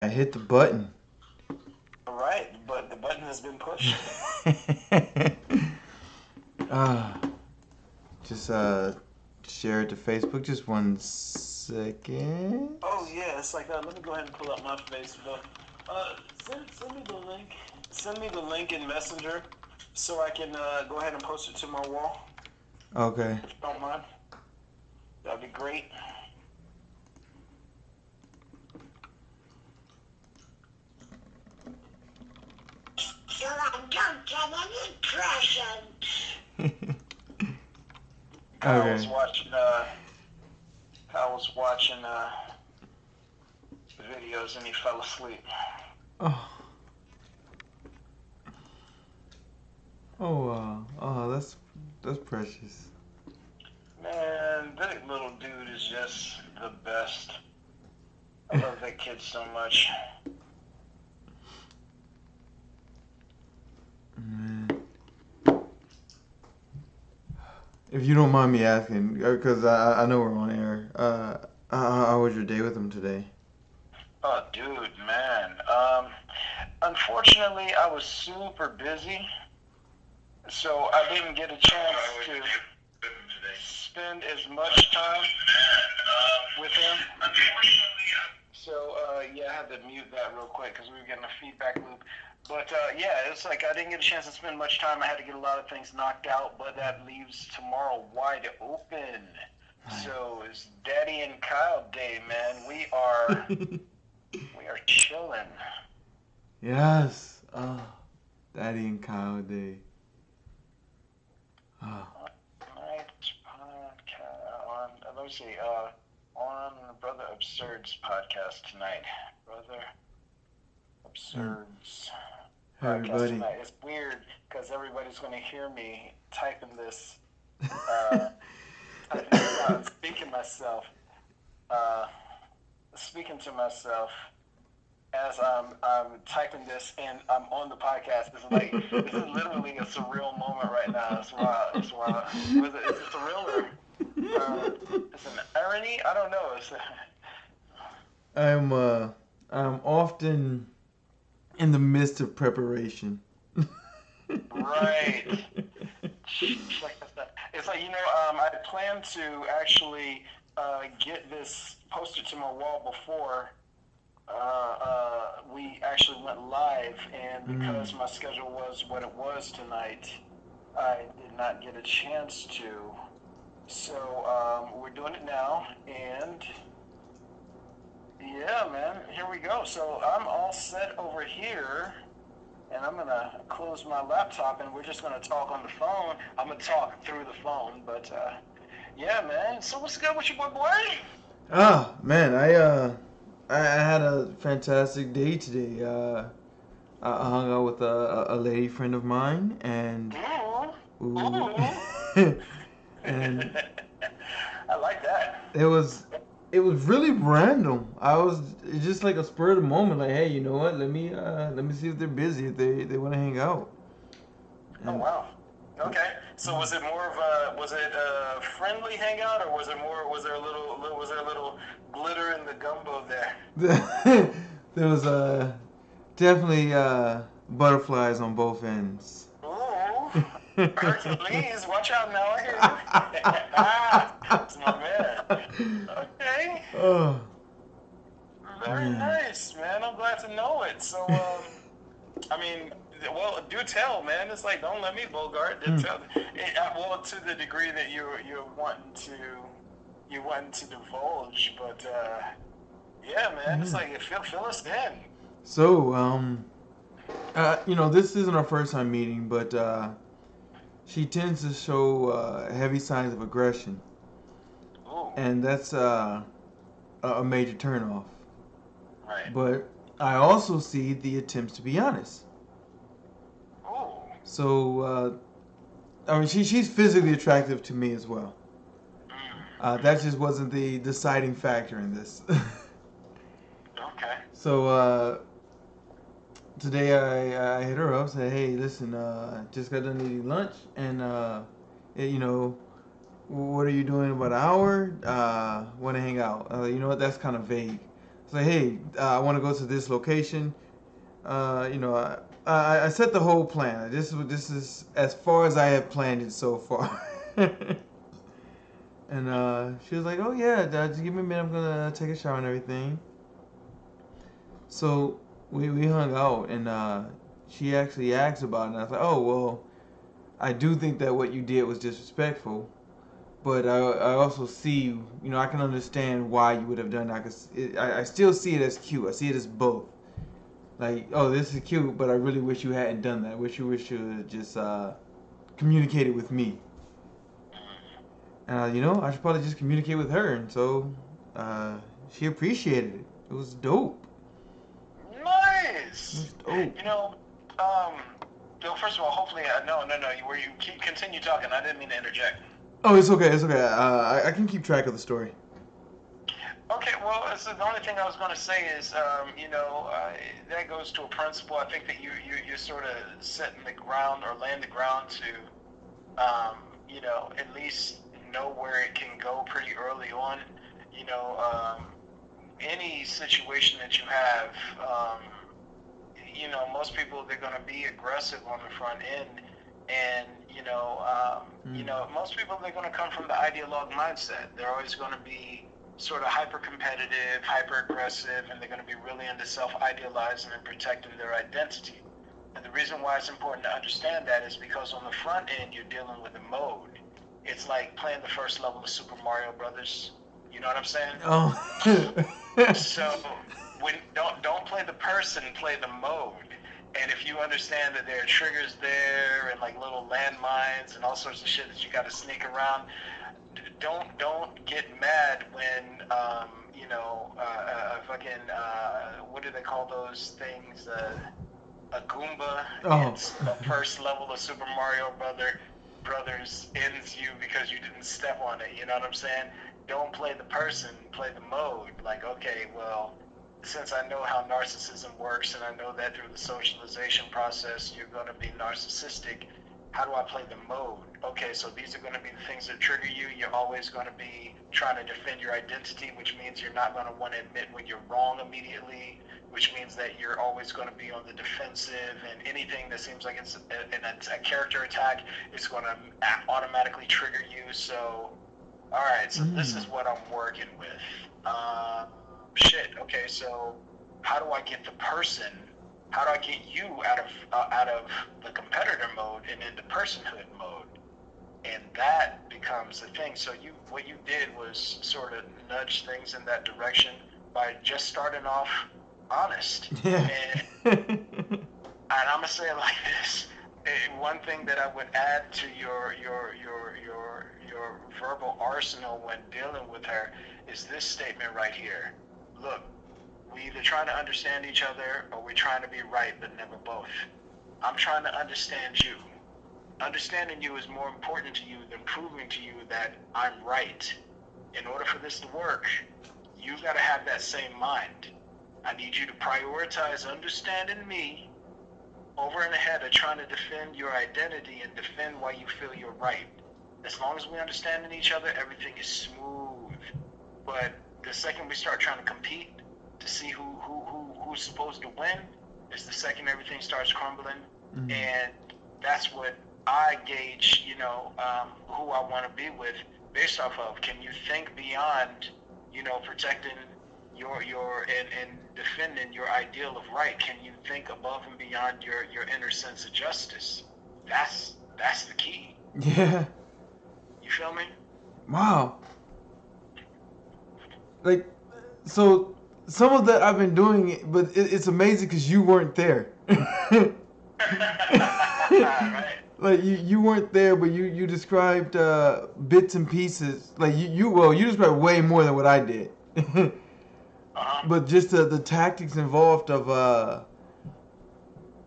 I hit the button. All right, but the button has been pushed. uh, just share it to Facebook. Just 1 second. Oh yeah, it's like that. Let me go ahead and pull up my Facebook. Send me the link. Send me the link in Messenger so I can go ahead and post it to my wall. Okay. If you don't mind, that'd be great. So I don't get any presents. I Okay. was watching. I was watching videos and he fell asleep. Oh. Oh wow. Oh, that's precious. Man, that little dude is just the best. I love that kid so much. Man. If you don't mind me asking, because I know we're on air. How was your day with him today? Oh, dude, man. Unfortunately, I was super busy, so I didn't get a chance to spend as much time with him. So, yeah, I had to mute that real quick because we were getting a feedback loop. But, yeah, it's like I didn't get a chance to spend much time. I had to get a lot of things knocked out, but that leaves tomorrow wide open. So it's Daddy and Kyle Day, man. We are chilling. Yes. Daddy and Kyle Day. Oh. Tonight's podcast on let me see, on Brother Absurd's podcast tonight. Brother Absurd's podcast Everybody. tonight. It's weird because everybody's going to hear me typing this, uh, typing this out, and uh, speaking to myself as I'm typing this and I'm on the podcast. This is literally a surreal moment right now. It's wild. It's wild. Is it surreal or it's an irony? I don't know. I'm I'm often in the midst of preparation. Right. It's like I plan to actually get this posted to my wall before we actually went live, and because my schedule was what it was tonight, I did not get a chance to. So we're doing it now, and yeah, man, here we go. So I'm all set over here, and I'm gonna close my laptop, and we're just gonna talk on the phone. I'm gonna talk through the phone, but yeah, man. So what's good with you, boy? Ah, man, I had a fantastic day today. I hung out with a lady friend of mine, and Ooh, ooh, ooh. and I like that. it was it was really random. I was it's just like a spur of the moment, like, hey, you know what? Let me see if they're busy, if they want to hang out. Oh And wow. Okay. So was it more of a friendly hangout, or was there a little glitter in the gumbo there? there was definitely butterflies on both ends. Ooh, Hercules, watch out now! I hear you. That's my man. Okay. Oh Very man. nice, man. I'm glad to know it. So, I mean, well, do tell, man. It's like don't let me bogart. Do tell. Well, to the degree that you're wanting to divulge, but yeah, man. It's Yeah. like fill us in. So, this isn't our first time meeting, but she tends to show heavy signs of aggression, Ooh, and that's a major turnoff. right. But I also see the attempts to be honest. Ooh, So, I mean, she's physically attractive to me as well. That just wasn't the deciding factor in this. okay. So, today I hit her up, said, hey, listen, just got done eating lunch, and you know, what are you doing about an hour? Want to hang out? You know what? That's kind of vague. Say, hey, I want to go to this location. I set the whole plan. This is as far as I have planned it so far. And she was like, oh yeah, just give me a minute. I'm gonna take a shower and everything. So we hung out, and she actually asked about it. And I was like, oh well, I do think that what you did was disrespectful. But I also see, I can understand why you would have done that. Cause I still see it as cute. I see it as both. Like, oh, this is cute, but I really wish you hadn't done that. I wish you had just communicated with me. I should probably just communicate with her. And so she appreciated it. It was dope. Nice. It was dope. First of all, hopefully, no. You continue talking. I didn't mean to interject. Oh, it's okay. It's okay. I can keep track of the story. Okay, well, so the only thing I was going to say is, that goes to a principle. I think that you're sort of setting the ground or laying the ground to, at least know where it can go pretty early on. Any situation that you have, most people, they're going to be aggressive on the front end. And, most people, they're going to come from the ideologue mindset. They're always going to be sort of hyper-competitive, hyper-aggressive, and they're going to be really into self-idealizing and protecting their identity. And the reason why it's important to understand that is because on the front end, you're dealing with a mode. It's like playing the first level of Super Mario Brothers. You know what I'm saying? Oh. So don't play the person, play the mode. And if you understand that there are triggers there and like little landmines and all sorts of shit that you got to sneak around, don't get mad when what do they call those things? A Goomba. Oh. It's the first level of Super Mario Brothers ends you because you didn't step on it. You know what I'm saying? Don't play the person, play the mode. Like, okay, well, since I know how narcissism works and I know that through the socialization process you're going to be narcissistic, how do I play the mode? Okay, so these are going to be the things that trigger you. You're always going to be trying to defend your identity, which means you're not going to want to admit when you're wrong immediately, which means that you're always going to be on the defensive, and anything that seems like it's a character attack is going to automatically trigger you. So, all right, so this is what I'm working with. Okay, so how do I get the person? How do I get you out of the competitor mode and into personhood mode? And that becomes the thing. So what you did was sort of nudge things in that direction by just starting off honest. Yeah. And I'm gonna say it like this. One thing that I would add to your verbal arsenal when dealing with her is this statement right here. Look, we either trying to understand each other or we're trying to be right, but never both. I'm trying to understand you. Understanding you is more important to you than proving to you that I'm right. In order for this to work, you've got to have that same mind. I need you to prioritize understanding me over and ahead of trying to defend your identity and defend why you feel you're right. As long as we understand each other, everything is smooth. But the second we start trying to compete to see who's supposed to win is the second everything starts crumbling. Mm-hmm. And that's what I gauge, who I want to be with based off of. Can you think beyond, protecting your and defending your ideal of right? Can you think above and beyond your inner sense of justice? That's the key. Yeah. You feel me? Wow. Like, so some of that I've been doing it, but it's amazing because you weren't there. Right. Like you weren't there, but you described bits and pieces. Like you described way more than what I did. Uh-huh. But just the tactics involved of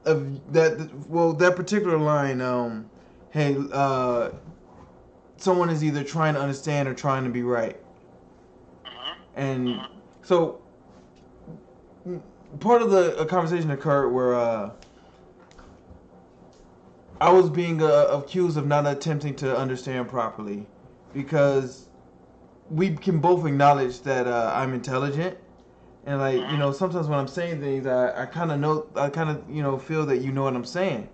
that particular line. Hey, someone is either trying to understand or trying to be right. Uh-huh. And uh-huh. So part of the conversation occurred where I was being accused of not attempting to understand properly, because we can both acknowledge that I'm intelligent, And like, sometimes when I'm saying things, I kind of know, I kind of, feel that you know what I'm saying.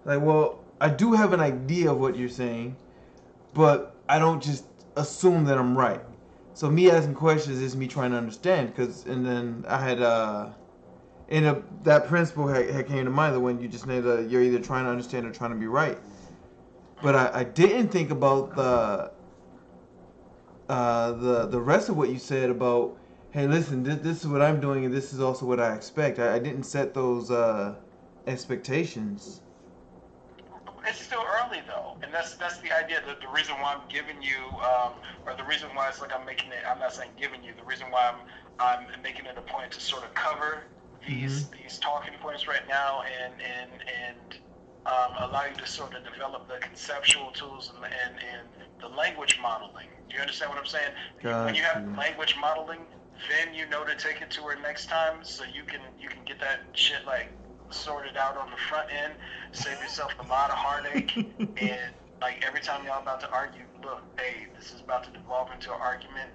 Like, well, I do have an idea of what you're saying, but I don't just assume that I'm right. So me asking questions is me trying to understand. And then I had, that principle had came to mind that when you just know that you're either trying to understand or trying to be right. But I didn't think about the rest of what you said about, hey, listen, this is what I'm doing, and this is also what I expect. I didn't set those expectations. It's still early though, and that's the idea. The reason why I'm giving you, or the reason why it's like I'm making it. I'm not saying giving you. The reason why I'm making it a point to sort of cover these talking points right now, and allow you to sort of develop the conceptual tools and the language modeling. Do you understand what I'm saying? When you have language modeling, then you know to take it to her next time, so you can get that shit like sorted out on the front end, save yourself a lot of heartache, and like every time y'all about to argue, look, hey, this is about to devolve into an argument.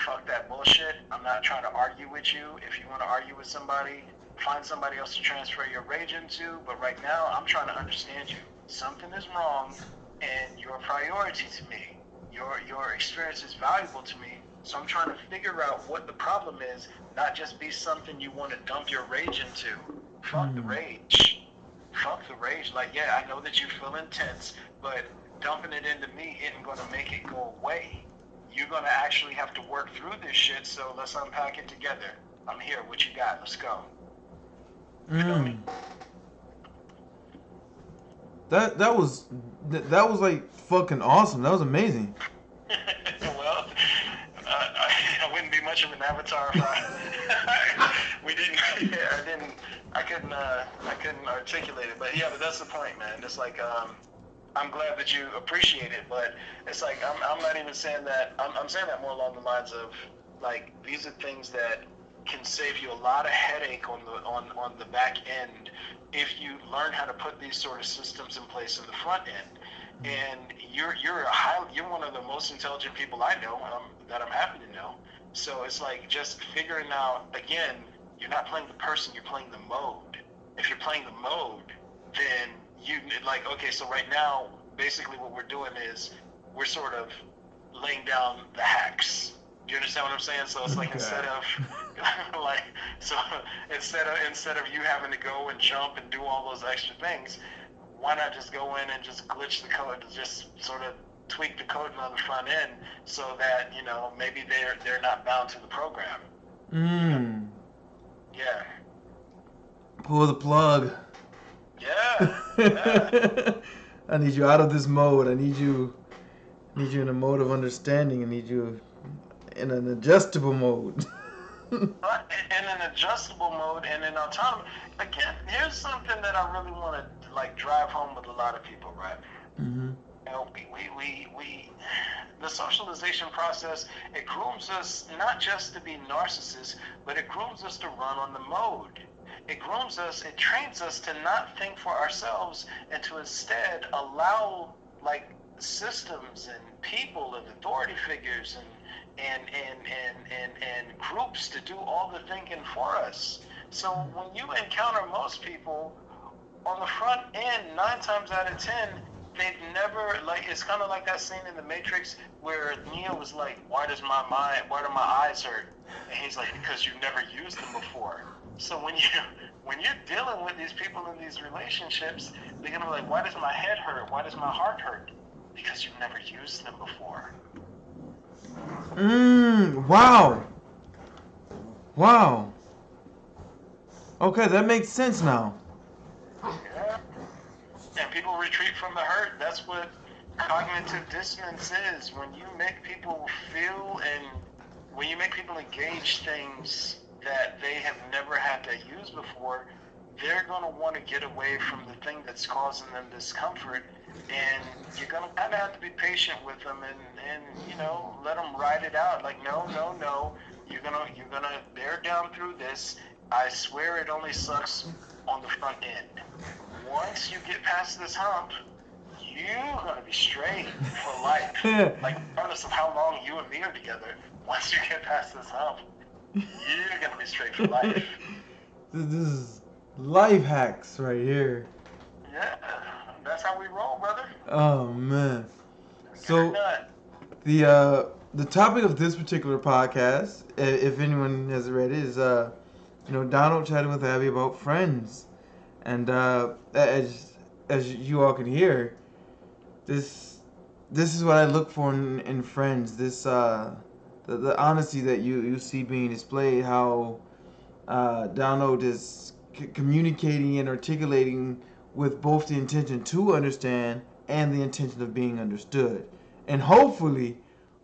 Fuck that bullshit. I'm not trying to argue with you. If you want to argue with somebody, find somebody else to transfer your rage into, but right now I'm trying to understand you. Something is wrong, and you're a priority to me. Your experience is valuable to me, so I'm trying to figure out what the problem is, not just be something you want to dump your rage into. Fuck the rage. Fuck the rage. Like, yeah, I know that you feel intense, but dumping it into me isn't going to make it go away. You're going to actually have to work through this shit, so let's unpack it together. I'm here. What you got? Let's go. That was like fucking awesome. That was amazing. Well, I wouldn't be much of an avatar if I couldn't articulate it. But yeah, but that's the point, man. It's like, I'm glad that you appreciate it, but it's like, I'm not even saying that. I'm saying that more along the lines of, like, these are things that can save you a lot of headache on the back end if you learn how to put these sort of systems in place in the front end. And you're one of the most intelligent people I know, that I'm happy to know. So it's like just figuring out, again, you're not playing the person, you're playing the mode. If you're playing the mode, then you like, okay, so right now, basically what we're doing is we're sort of laying down the hacks. Do you understand what I'm saying? So it's like, instead of like, so instead of you having to go and jump and do all those extra things, why not just go in and just glitch the code, just sort of tweak the code on the front end, so that, maybe they're not bound to the program. Yeah. Pull the plug. Yeah. I need you out of this mode. I need you in a mode of understanding. I need you in an adjustable mode. In an adjustable mode and in autonomy. Again, here's something that I really want to like drive home with a lot of people, right? We the socialization process, it grooms us not just to be narcissists, but it grooms us to run on the mode. It grooms us, it trains us to not think for ourselves and to instead allow like systems and people and authority figures and groups to do all the thinking for us. So when you encounter most people on the front end, 9 times out of 10, they've never, like, it's kind of like that scene in The Matrix where Neo was like, why do my eyes hurt? And he's like, because you've never used them before. So when you're dealing with these people in these relationships, they're gonna be like, why does my head hurt? Why does my heart hurt? Because you've never used them before. Wow. Okay, that makes sense now. Yeah. And people retreat from the hurt. That's what cognitive dissonance is. When you make people feel and when you make people engage things that they have never had to use before, they're going to want to get away from the thing that's causing them discomfort. And you're going to kind of have to be patient with them and let them ride it out. Like, no. You're gonna bear down through this. I swear it only sucks on the front end. Once you get past this hump, you're gonna be straight for life. Like, regardless of how long you and me are together, once you get past this hump, you're gonna be straight for life. This is life hacks right here. Yeah, that's how we roll, brother. Oh man. Get her So done. the topic of this particular podcast, if anyone has read it, is Donald chatting with Abby about friends, and as you all can hear, this this is what I look for in friends. This the honesty that you see being displayed. How Donald is communicating and articulating with both the intention to understand and the intention of being understood. And hopefully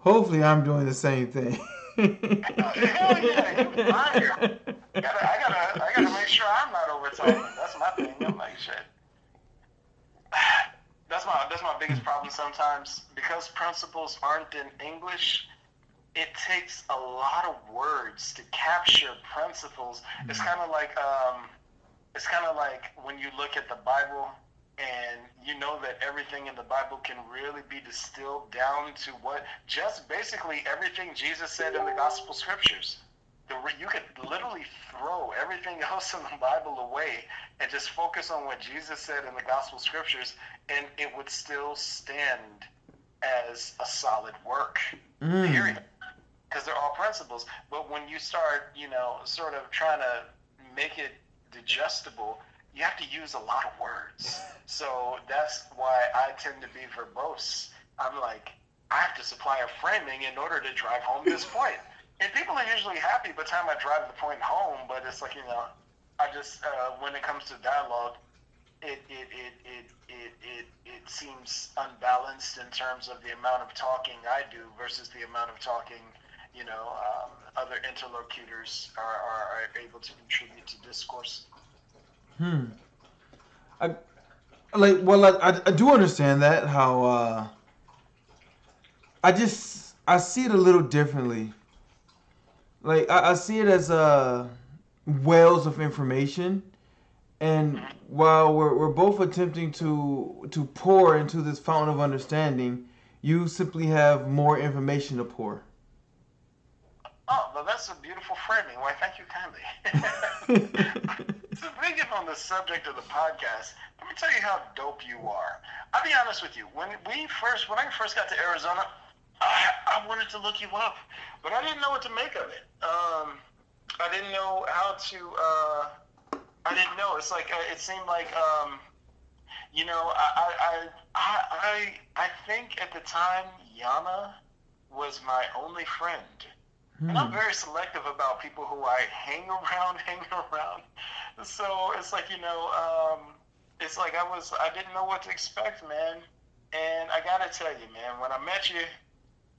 I'm doing the same thing. Hell yeah, you fire. I gotta make sure I'm not over talking. That's my thing. I'm like shit. That's my biggest problem sometimes because principles aren't in English. It takes a lot of words to capture principles. It's kind of like when you look at the Bible and you know that everything in the Bible can really be distilled down to what just basically everything Jesus said in the gospel scriptures. You could literally throw everything else in the Bible away and just focus on what Jesus said in the gospel scriptures, and it would still stand as a solid work. Period. Because they're all principles. But when you start, sort of trying to make it digestible, you have to use a lot of words. So that's why I tend to be verbose. I'm like, I have to supply a framing in order to drive home this point. And people are usually happy by the time I drive the point home, but it's like, I just, when it comes to dialogue, it seems unbalanced in terms of the amount of talking I do versus the amount of talking other interlocutors are able to contribute to discourse. I I do understand that how I see it a little differently. Like I see it as wells of information, and while we're both attempting to pour into this fountain of understanding, you simply have more information to pour. Oh, well, that's a beautiful framing. Why, thank you kindly. So, thinking on the subject of the podcast, let me tell you how dope you are. I'll be honest with you. When I first got to Arizona, I wanted to look you up, but I didn't know what to make of it. I didn't know how to. I didn't know. It's like it seemed like I think at the time Yana was my only friend. And I'm very selective about people who I hang around. So it's like, it's like I didn't know what to expect, man. And I gotta tell you, man, when I met you,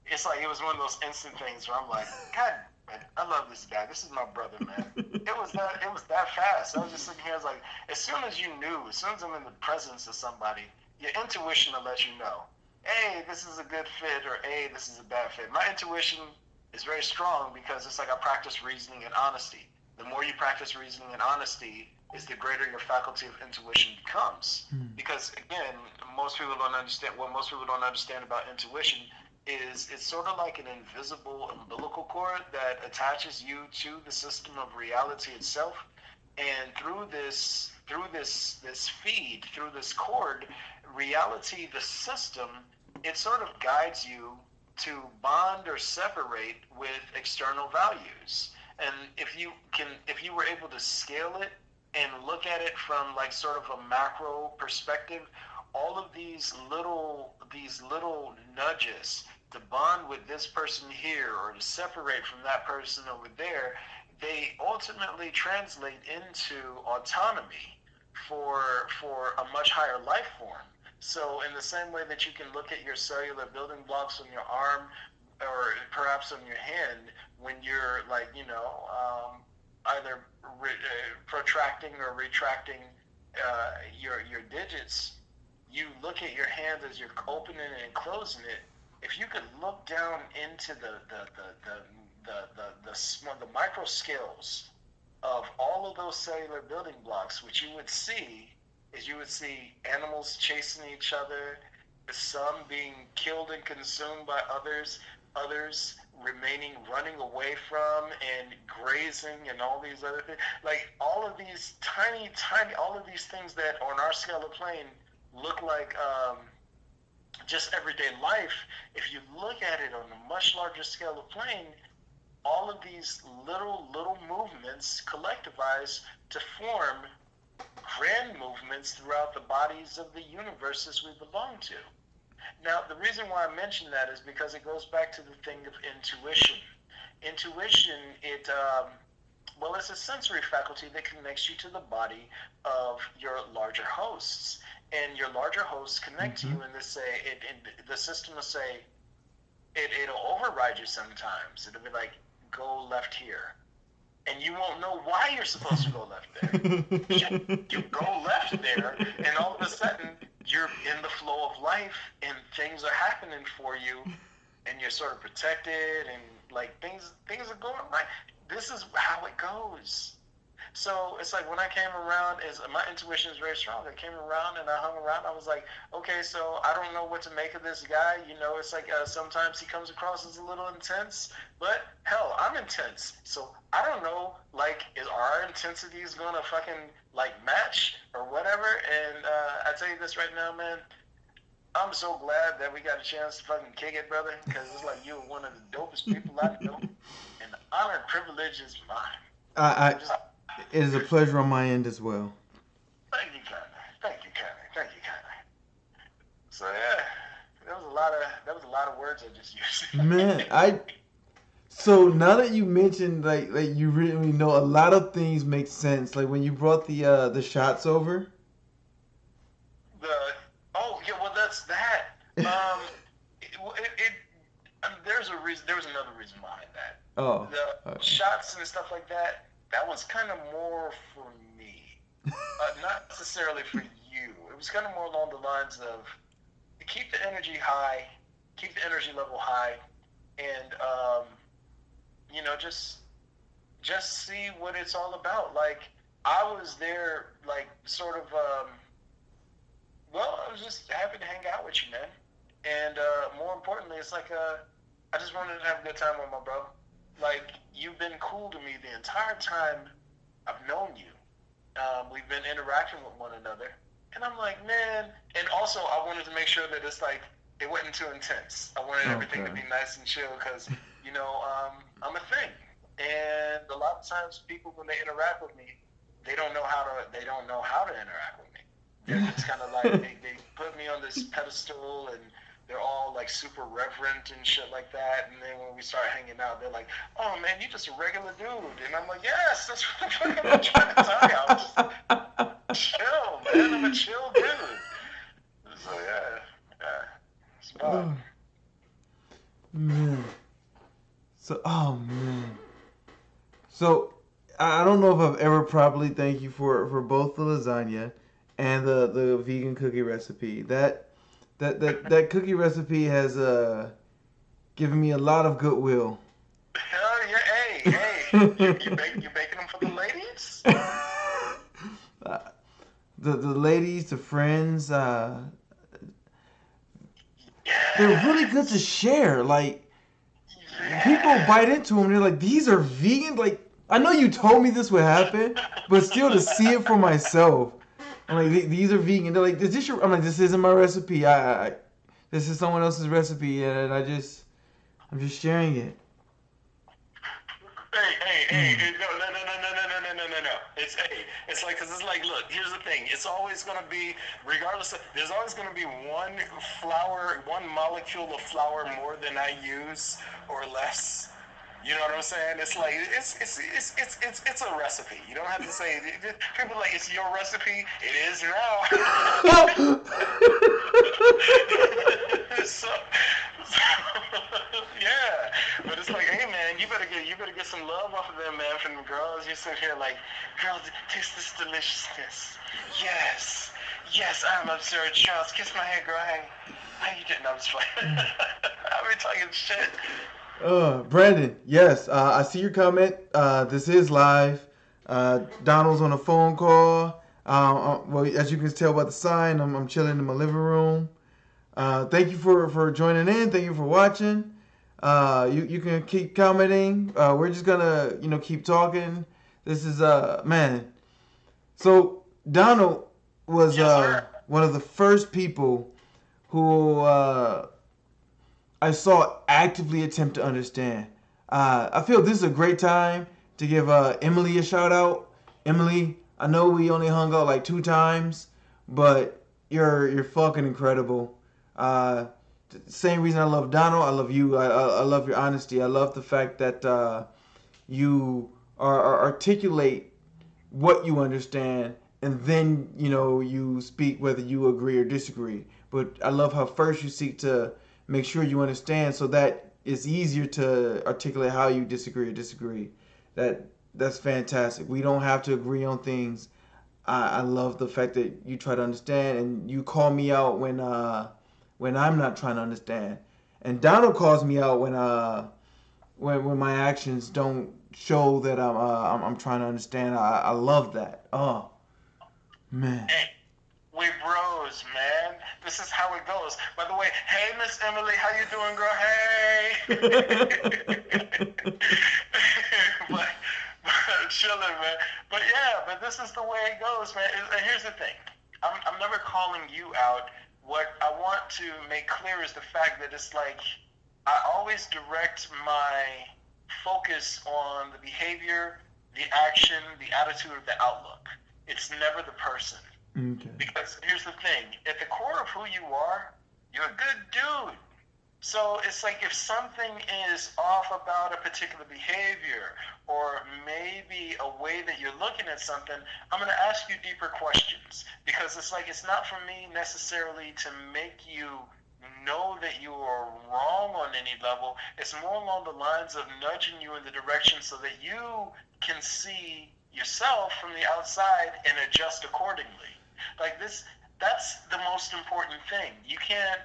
it's like it was one of those instant things where I'm like, God, man, I love this guy. This is my brother, man. It was that fast. I was just sitting here, I was like, as soon as I'm in the presence of somebody, your intuition will let you know, hey, this is a good fit, or hey, this is a bad fit. My intuition is very strong because it's like I practice reasoning and honesty. The more you practice reasoning and honesty, is the greater your faculty of intuition becomes. Because again, most people don't understand about intuition is it's sort of like an invisible umbilical cord that attaches you to the system of reality itself. And through this feed, through this cord, reality, the system, it sort of guides you to bond or separate with external values. And if you were able to scale it and look at it from like sort of a macro perspective, all of these little nudges to bond with this person here or to separate from that person over there, they ultimately translate into autonomy for a much higher life form. So in the same way that you can look at your cellular building blocks on your arm or perhaps on your hand when you're like, either protracting or retracting your digits, you look at your hand as you're opening and closing it. If you could look down into the micro scales of all of those cellular building blocks, what you would see is animals chasing each other, some being killed and consumed by others remaining, running away from, and grazing, and all these other things. Like all of these tiny, all of these things that on our scale of plane look like just everyday life. If you look at it on a much larger scale of plane, all of these little movements collectivize to form grand movements throughout the bodies of the universes we belong to. Now, the reason why I mention that is because it goes back to the thing of intuition. Intuition, it's a sensory faculty that connects you to the body of your larger hosts, and your larger hosts connect to you, and the system will say it'll override you sometimes. It'll be like, go left here, and you won't know why you're supposed to go left there. You go left there, and all of a sudden you're in the flow of life, and things are happening for you, and you're sort of protected, and like things are going right. This is how it goes. So it's like when I came around, my intuition is very strong. I came around and I hung around. I was like, okay, so I don't know what to make of this guy. It's like sometimes he comes across as a little intense, but hell, I'm intense. So I don't know, like, is our intensities gonna fucking like match or whatever? And I tell you this right now, man, I'm so glad that we got a chance to fucking kick it, brother, because it's like you're one of the dopest people I know, and the honor and privilege is mine. It is a pleasure on my end as well. Thank you, Connie. So yeah, that was a lot of words I just used. Man, so now that you mentioned like you really know a lot of things make sense. Like when you brought the shots over. That's that. There's a reason. There was another reason behind that. Oh. The shots and stuff like that. That was kind of more for me, not necessarily for you. It was kind of more along the lines of keep the energy high, keep the energy level high, and just see what it's all about. Like I was there, like sort of. I was just happy to hang out with you, man. And more importantly, it's like I just wanted to have a good time with my bro. Like, you've been cool to me the entire time I've known you. We've been interacting with one another. And I'm like, man. And also, I wanted to make sure that it's like, it wasn't too intense. I wanted everything to be nice and chill because, I'm a thing. And a lot of times people, when they interact with me, they don't know how to interact with me. They're just kind of like, they put me on this pedestal and they're all like super reverent and shit like that. And then when we start hanging out, they're like, oh man, you're just a regular dude. And I'm like, yes, that's what I'm trying to tell you. I'm just chill, man. I'm a chill dude. So yeah. It's fun. Man. Man. So I don't know if I've ever properly thanked you for both the lasagna and the vegan cookie recipe. That cookie recipe has given me a lot of goodwill. Hell yeah! Hey, you baking them for the ladies? The ladies, the friends, they're really good to share. Like people bite into them, they're like, "These are vegan." Like I know you told me this would happen, but still to see it for myself. I'm like, these are vegan. They're like, is this your? I'm like, this isn't my recipe. This is someone else's recipe, and I'm just sharing it. Hey, no. It's like, cause it's like, look, here's the thing. It's always gonna be, regardless of, there's always gonna be one molecule of flour more than I use or less. You know what I'm saying? It's like it's a recipe. You don't have to say. People are like, it's your recipe. It is now. so, yeah. But it's like, hey man, you better get some love off of them, man, from the girls. You sit here like, girls, taste this deliciousness. Yes, I'm Absird Charles. Kiss my hand, girl. Hey, how you doing? I'm just playing. I be talking shit. Brandon, yes, I see your comment. This is live. Donald's on a phone call. Well, as you can tell by the sign, I'm chilling in my living room. Thank you for joining in. Thank you for watching. You can keep commenting. We're just gonna keep talking. This is man. So Donald was Yes, sir. one of the first people who I saw actively attempt to understand. I feel this is a great time to give Emily a shout out. Emily, I know we only hung out like 2 times, but you're fucking incredible. Uh, Same reason I love Donald, I love you. I love your honesty. I love the fact that you are articulate what you understand, and then you speak whether you agree or disagree. But I love how first you seek to make sure you understand, so that it's easier to articulate how you disagree. That's fantastic. We don't have to agree on things. I love the fact that you try to understand, and you call me out when I'm not trying to understand. And Donald calls me out when my actions don't show that I'm trying to understand. I love that. Oh man. Hey, we bros, man. This is how it goes. By the way, hey, Miss Emily, how you doing, girl? Hey. but, but chilling, man. But yeah, but this is the way it goes, man. And here's the thing. I'm never calling you out. What I want to make clear is the fact that it's like I always direct my focus on the behavior, the action, the attitude, or the outlook. It's never the person. Okay. Because here's the thing, at the core of who you are, you're a good dude. So it's like if something is off about a particular behavior or maybe a way that you're looking at something, I'm going to ask you deeper questions, because it's like it's not for me necessarily to make you know that you are wrong on any level. It's more along the lines of nudging you in the direction so that you can see yourself from the outside and adjust accordingly. Like this, that's the most important thing. You can't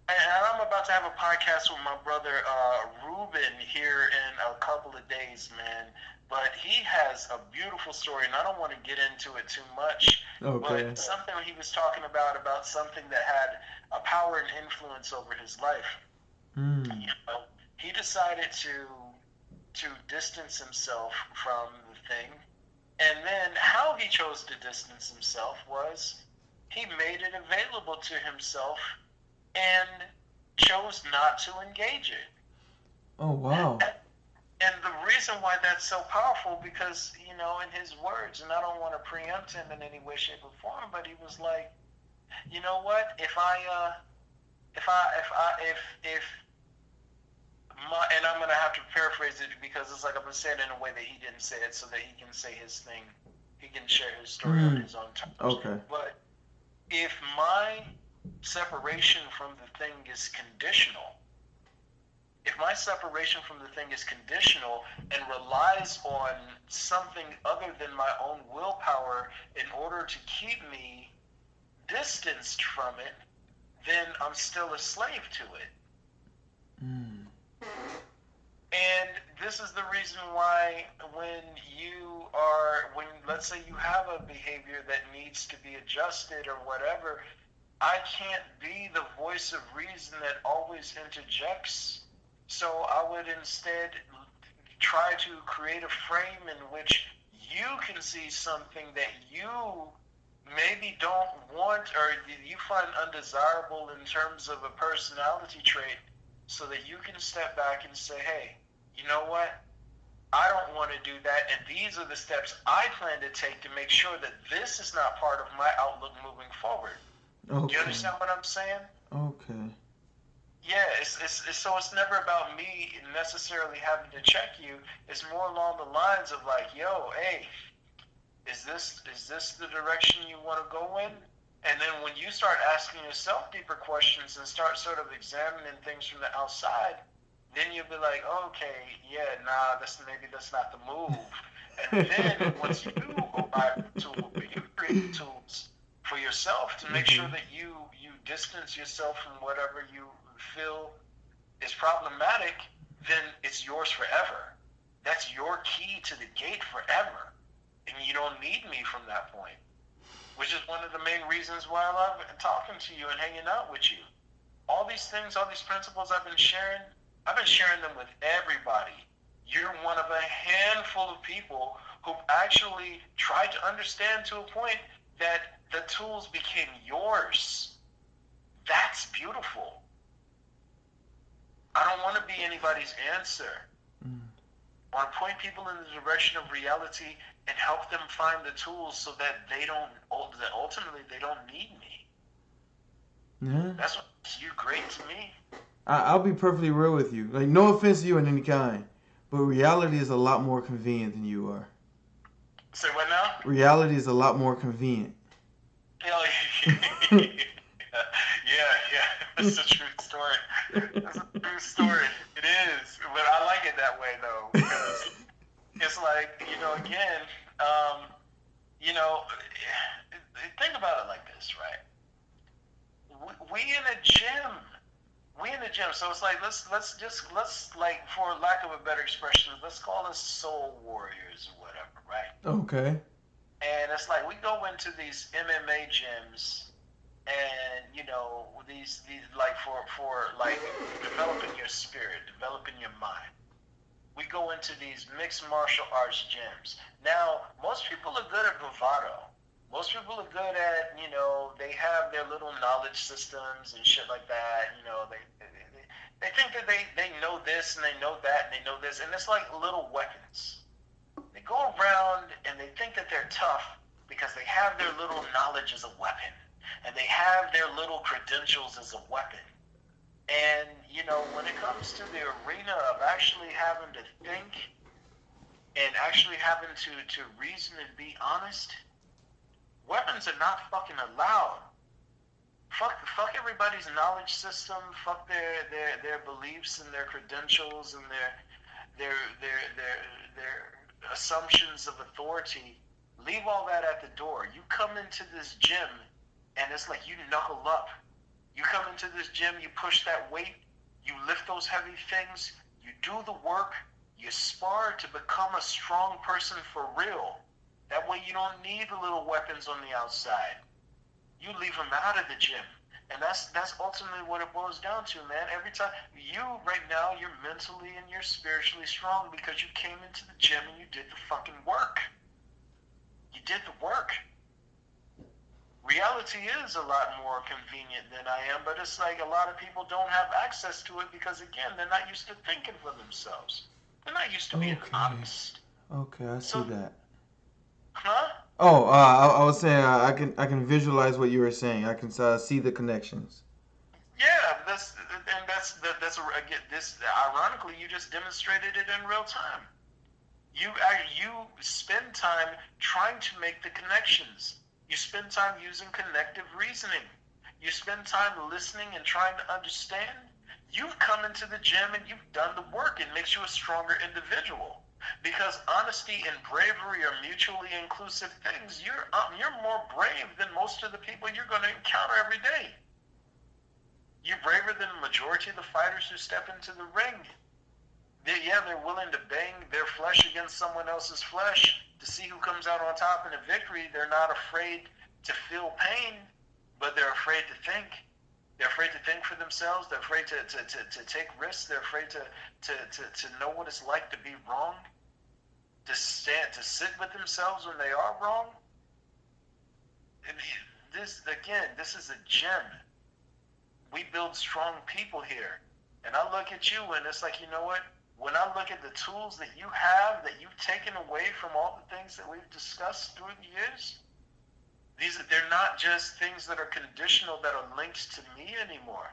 and I'm about to have a podcast with my brother Ruben here in a couple of days, man. But he has a beautiful story, and I don't want to get into it too much. Okay. But something he was talking about something that had a power and influence over his life. You know, he decided to distance himself from the thing, and then how he chose to distance himself was he made it available to himself and chose not to engage it. Oh wow. And the reason why that's so powerful, because in his words, and I don't want to preempt him in any way, shape, or form, but he was like, you know what? If and I'm gonna have to paraphrase it because it's like I'm gonna say it in a way that he didn't say it, so that he can say his thing, he can share his story on his own terms. Okay. But if my separation from the thing is conditional, if my separation from the thing is conditional and relies on something other than my own willpower in order to keep me distanced from it, then I'm still a slave to it. And this is the reason why when let's say you have a behavior that needs to be adjusted or whatever, I can't be the voice of reason that always interjects. So I would instead try to create a frame in which you can see something that you maybe don't want or you find undesirable in terms of a personality trait, so that you can step back and say, hey, you know what? I don't want to do that, and these are the steps I plan to take to make sure that this is not part of my outlook moving forward. Okay. Do you understand what I'm saying? Okay. Yeah, so it's never about me necessarily having to check you. It's more along the lines of like, yo, hey, is this the direction you want to go in? And then when you start asking yourself deeper questions and start sort of examining things from the outside, then you'll be like, okay, yeah, nah, maybe that's not the move. And then once you arrive at the tool, you create the tools for yourself to make sure that you distance yourself from whatever you feel is problematic, then it's yours forever. That's your key to the gate forever. And you don't need me from that point. Which is one of the main reasons why I love talking to you and hanging out with you. all these things, all these principles I've been sharing them with everybody. You're one of a handful of people who actually tried to understand to a point that the tools became yours. That's beautiful. I don't want to be anybody's answer. I want to point people in the direction of reality and help them find the tools so that ultimately they don't need me. Yeah. That's what makes you great to me. I'll be perfectly real with you. Like, no offense to you in any kind, but reality is a lot more convenient than you are. Say what now? Reality is a lot more convenient. Yeah. That's a true story. That's a true story. It is. But I like it that way, though, because it's like, again, think about it like this, right? We in a gym. So it's like, let's like, for lack of a better expression, let's call us soul warriors or whatever, right? Okay. And it's like, we go into these MMA gyms, and these like, for like developing your spirit, developing your mind. We go into these mixed martial arts gyms. Now, most people are good at bravado. Most people are good at, they have their little knowledge systems and shit like that. They think that they know this and they know that and they know this, and it's like little weapons. They go around and they think that they're tough because they have their little knowledge as a weapon, and they have their little credentials as a weapon. And, when it comes to the arena of actually having to think and actually having to reason and be honest, weapons are not fucking allowed. Fuck everybody's knowledge system. Fuck their beliefs and their credentials and their assumptions of authority. Leave all that at the door. You come into this gym and it's like you knuckle up. You come into this gym, you push that weight, you lift those heavy things, you do the work, you spar to become a strong person for real. That way you don't need the little weapons on the outside. You leave them out of the gym. And that's ultimately what it boils down to, man. Every time right now, you're mentally and you're spiritually strong because you came into the gym and you did the fucking work. You did the work. Reality is a lot more convenient than I am, but it's like a lot of people don't have access to it because, again, they're not used to thinking for themselves. They're not used to being honest. Okay, I see that. Huh? Oh, I was saying I can visualize what you were saying. I can see the connections. Yeah, that's ironically, you just demonstrated it in real time. You spend time trying to make the connections. You spend time using connective reasoning. You spend time listening and trying to understand. You've come into the gym and you've done the work. It makes you a stronger individual. Because honesty and bravery are mutually inclusive things. You're more brave than most of the people you're going to encounter every day. You're braver than the majority of the fighters who step into the ring. They're willing to bang their flesh against someone else's flesh to see who comes out on top in a victory. They're not afraid to feel pain, but they're afraid to think. They're afraid to think for themselves. They're afraid to take risks. They're afraid to know what it's like to be wrong, to sit with themselves when they are wrong. And this is a gym. We build strong people here. And I look at you and it's like, you know what? When I look at the tools that you have, that you've taken away from all the things that we've discussed through the years, they're not just things that are conditional, that are linked to me anymore.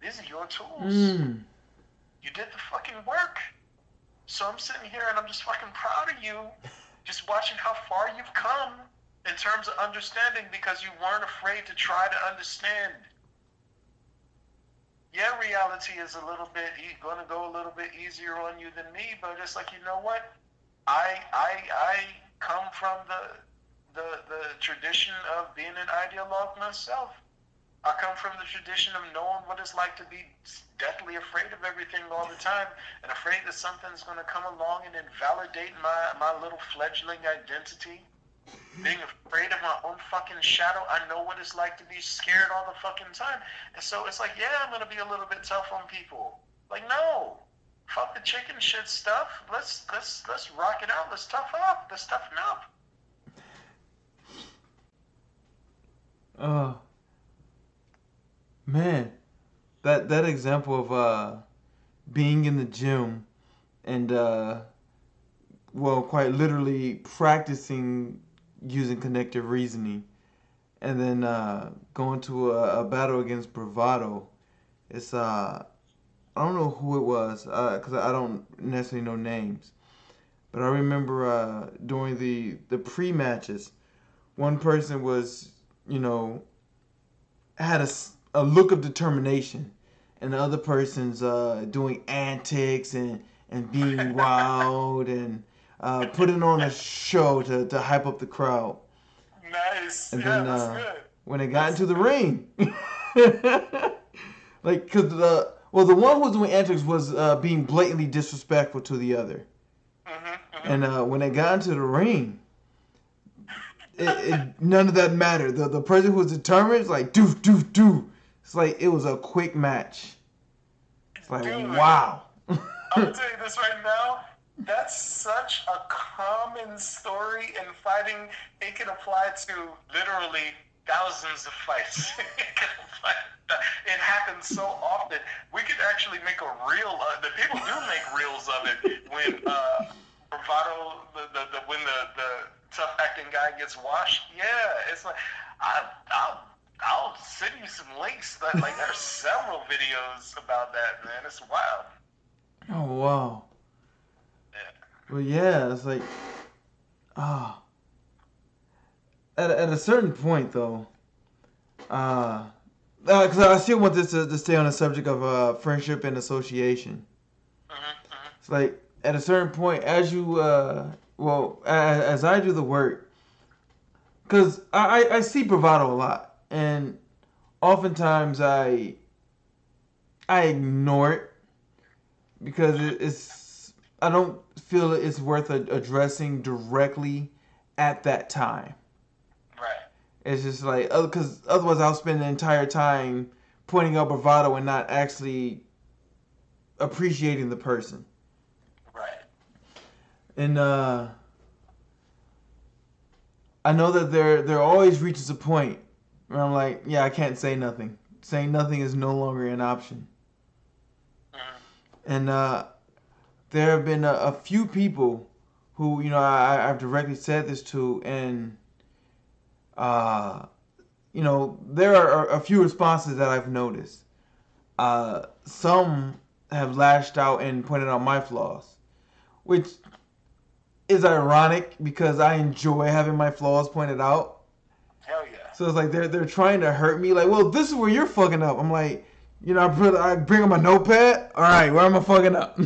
These are your tools. You did the fucking work. So I'm sitting here and I'm just fucking proud of you, just watching how far you've come in terms of understanding, because you weren't afraid to try to understand. Yeah, reality is going to go a little bit easier on you than me, but it's like, you know what? I come from the tradition of being an ideologue myself. I come from the tradition of knowing what it's like to be deathly afraid of everything all the time, and afraid that something's going to come along and invalidate my little fledgling identity. Being afraid of my own fucking shadow. I know what it's like to be scared all the fucking time. And so it's like, yeah, I'm gonna be a little bit tough on people. Like, no. Fuck the chicken shit stuff. Let's rock it out. Let's tough up. Let's toughen up. Oh man, that example of being in the gym and well, quite literally practicing using connective reasoning, and then going to a battle against bravado. It's I don't know who it was because I don't necessarily know names, but I remember during the pre-matches, one person was, you know, had a look of determination, and the other person's doing antics and being wild and putting on a show to hype up the crowd. Nice. And yeah, then that's good. when it got into the ring, like, because the one who was doing antics was being blatantly disrespectful to the other. And when it got into the ring, none of that mattered. The person who was determined was like, do. It's like it was a quick match. It's like, Dude, wow. I'm gonna tell you this right now. That's such a common story in fighting. It can apply to literally thousands of fights. It happens so often. We could actually make a reel. The people do make reels of it when bravado, when the tough acting guy gets washed. Yeah, it's like I'll send you some links. Like there's several videos about that, man. It's wild. Oh wow. Yeah. Well, yeah, it's like, at a certain point though, because I still want this to stay on the subject of friendship and association. It's like at a certain point, as you as I do the work, because I see bravado a lot, and oftentimes I ignore it because it's I don't feel it's worth addressing directly at that time. Right. It's just like, because otherwise I'll spend the entire time pointing out bravado and not actually appreciating the person. Right. And I know that there always reaches a point where I'm like, yeah, I can't say nothing. Saying nothing is no longer an option. And there have been a few people who, you know, I've directly said this to, and you know, there are a few responses that I've noticed. Some have lashed out and pointed out my flaws, which is ironic because I enjoy having my flaws pointed out. Hell yeah. So it's like they're trying to hurt me. Like, well, this is where you're fucking up. I'm like, you know, I bring up my notepad. All right, where am I fucking up?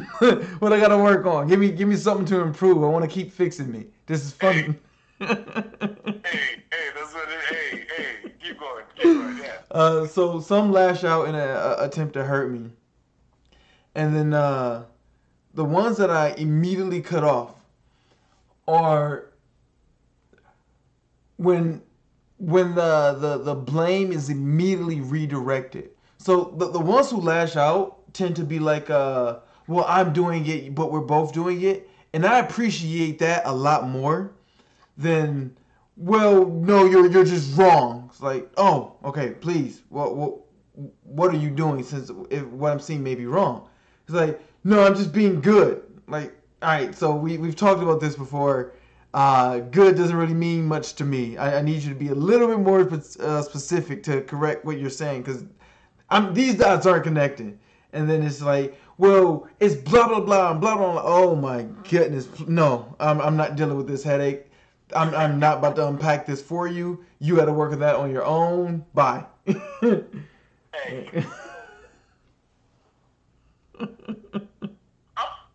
What I gotta work on? Give me something to improve. I want to keep fixing me. This is fun. Hey, that's what it. Hey, keep going, yeah. So some lash out in an attempt to hurt me, and then the ones that I immediately cut off are when the blame is immediately redirected. So the ones who lash out tend to be like, well, I'm doing it, but we're both doing it, and I appreciate that a lot more than, well, no, you're just wrong. It's like, oh, okay, please, what are you doing since what I'm seeing may be wrong? It's like, no, I'm just being good. Like, all right, so we've talked about this before. Good doesn't really mean much to me. I need you to be a little bit more specific to correct what you're saying, because these dots aren't connecting. And then it's like, well, it's blah blah blah and blah blah blah. Oh my goodness, no, I'm not dealing with this headache. I'm not about to unpack this for you. You got to work on that on your own. Bye. Hey.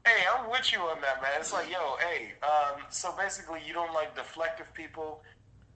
I'm with you on that, man. It's like, yo, hey, so basically you don't like deflective people.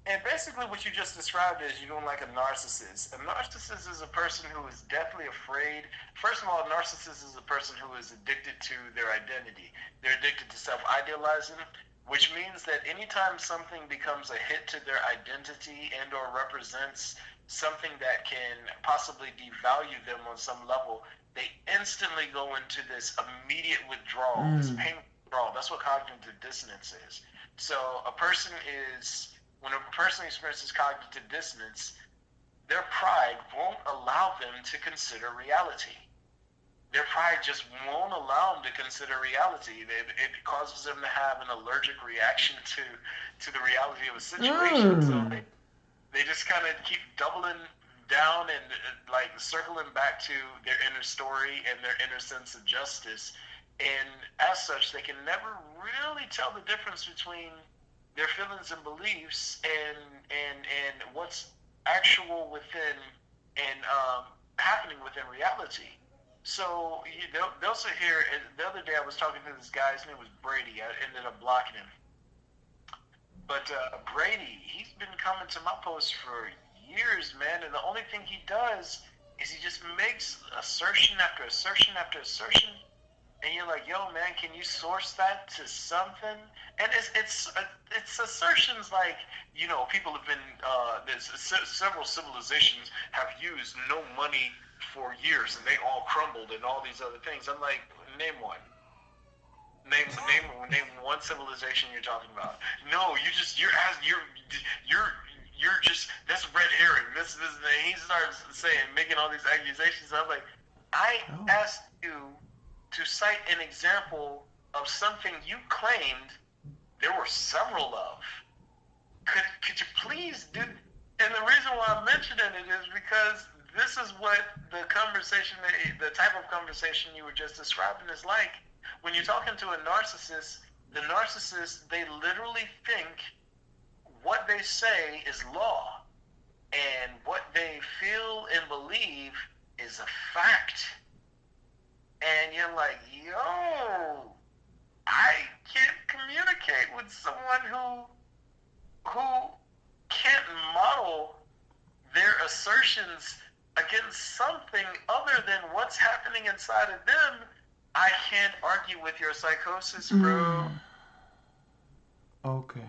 And basically what you just described is you don't like a narcissist. A narcissist is a person who is deathly afraid. First of all, a narcissist is a person who is addicted to their identity. They're addicted to self-idealizing. which means that anytime something becomes a hit to their identity and or represents something that can possibly devalue them on some level, they instantly go into this immediate withdrawal, this painful withdrawal. That's what cognitive dissonance is. So when a person experiences cognitive dissonance, their pride won't allow them to consider reality. Their pride just won't allow them to consider reality. It causes them to have an allergic reaction to the reality of a situation. So they just kind of keep doubling down and like circling back to their inner story and their inner sense of justice. And as such, they can never really tell the difference between their feelings and beliefs and what's actual within and happening within reality. So they'll sit here. And the other day I was talking to this guy. His name was Brady. I ended up blocking him. But Brady, he's been coming to my post for years, man. And the only thing he does is he just makes assertion after assertion after assertion. And you're like, yo, man, can you source that to something? And it's assertions like, you know, people have been there's several civilizations have used no money for years, and they all crumbled, and all these other things. I'm like, name one. Name one civilization you're talking about. No, you're just that's red herring. This he starts making all these accusations. I'm like, I asked you to cite an example of something you claimed there were several of. Could you please do? And the reason why I'm mentioning it is because this is what the type of conversation you were just describing is like. When you're talking to a narcissist, the narcissist, they literally think what they say is law, and what they feel and believe is a fact. And you're like, yo, I can't communicate with someone who can't model their assertions against something other than what's happening inside of them. I can't argue with your psychosis, bro. Okay.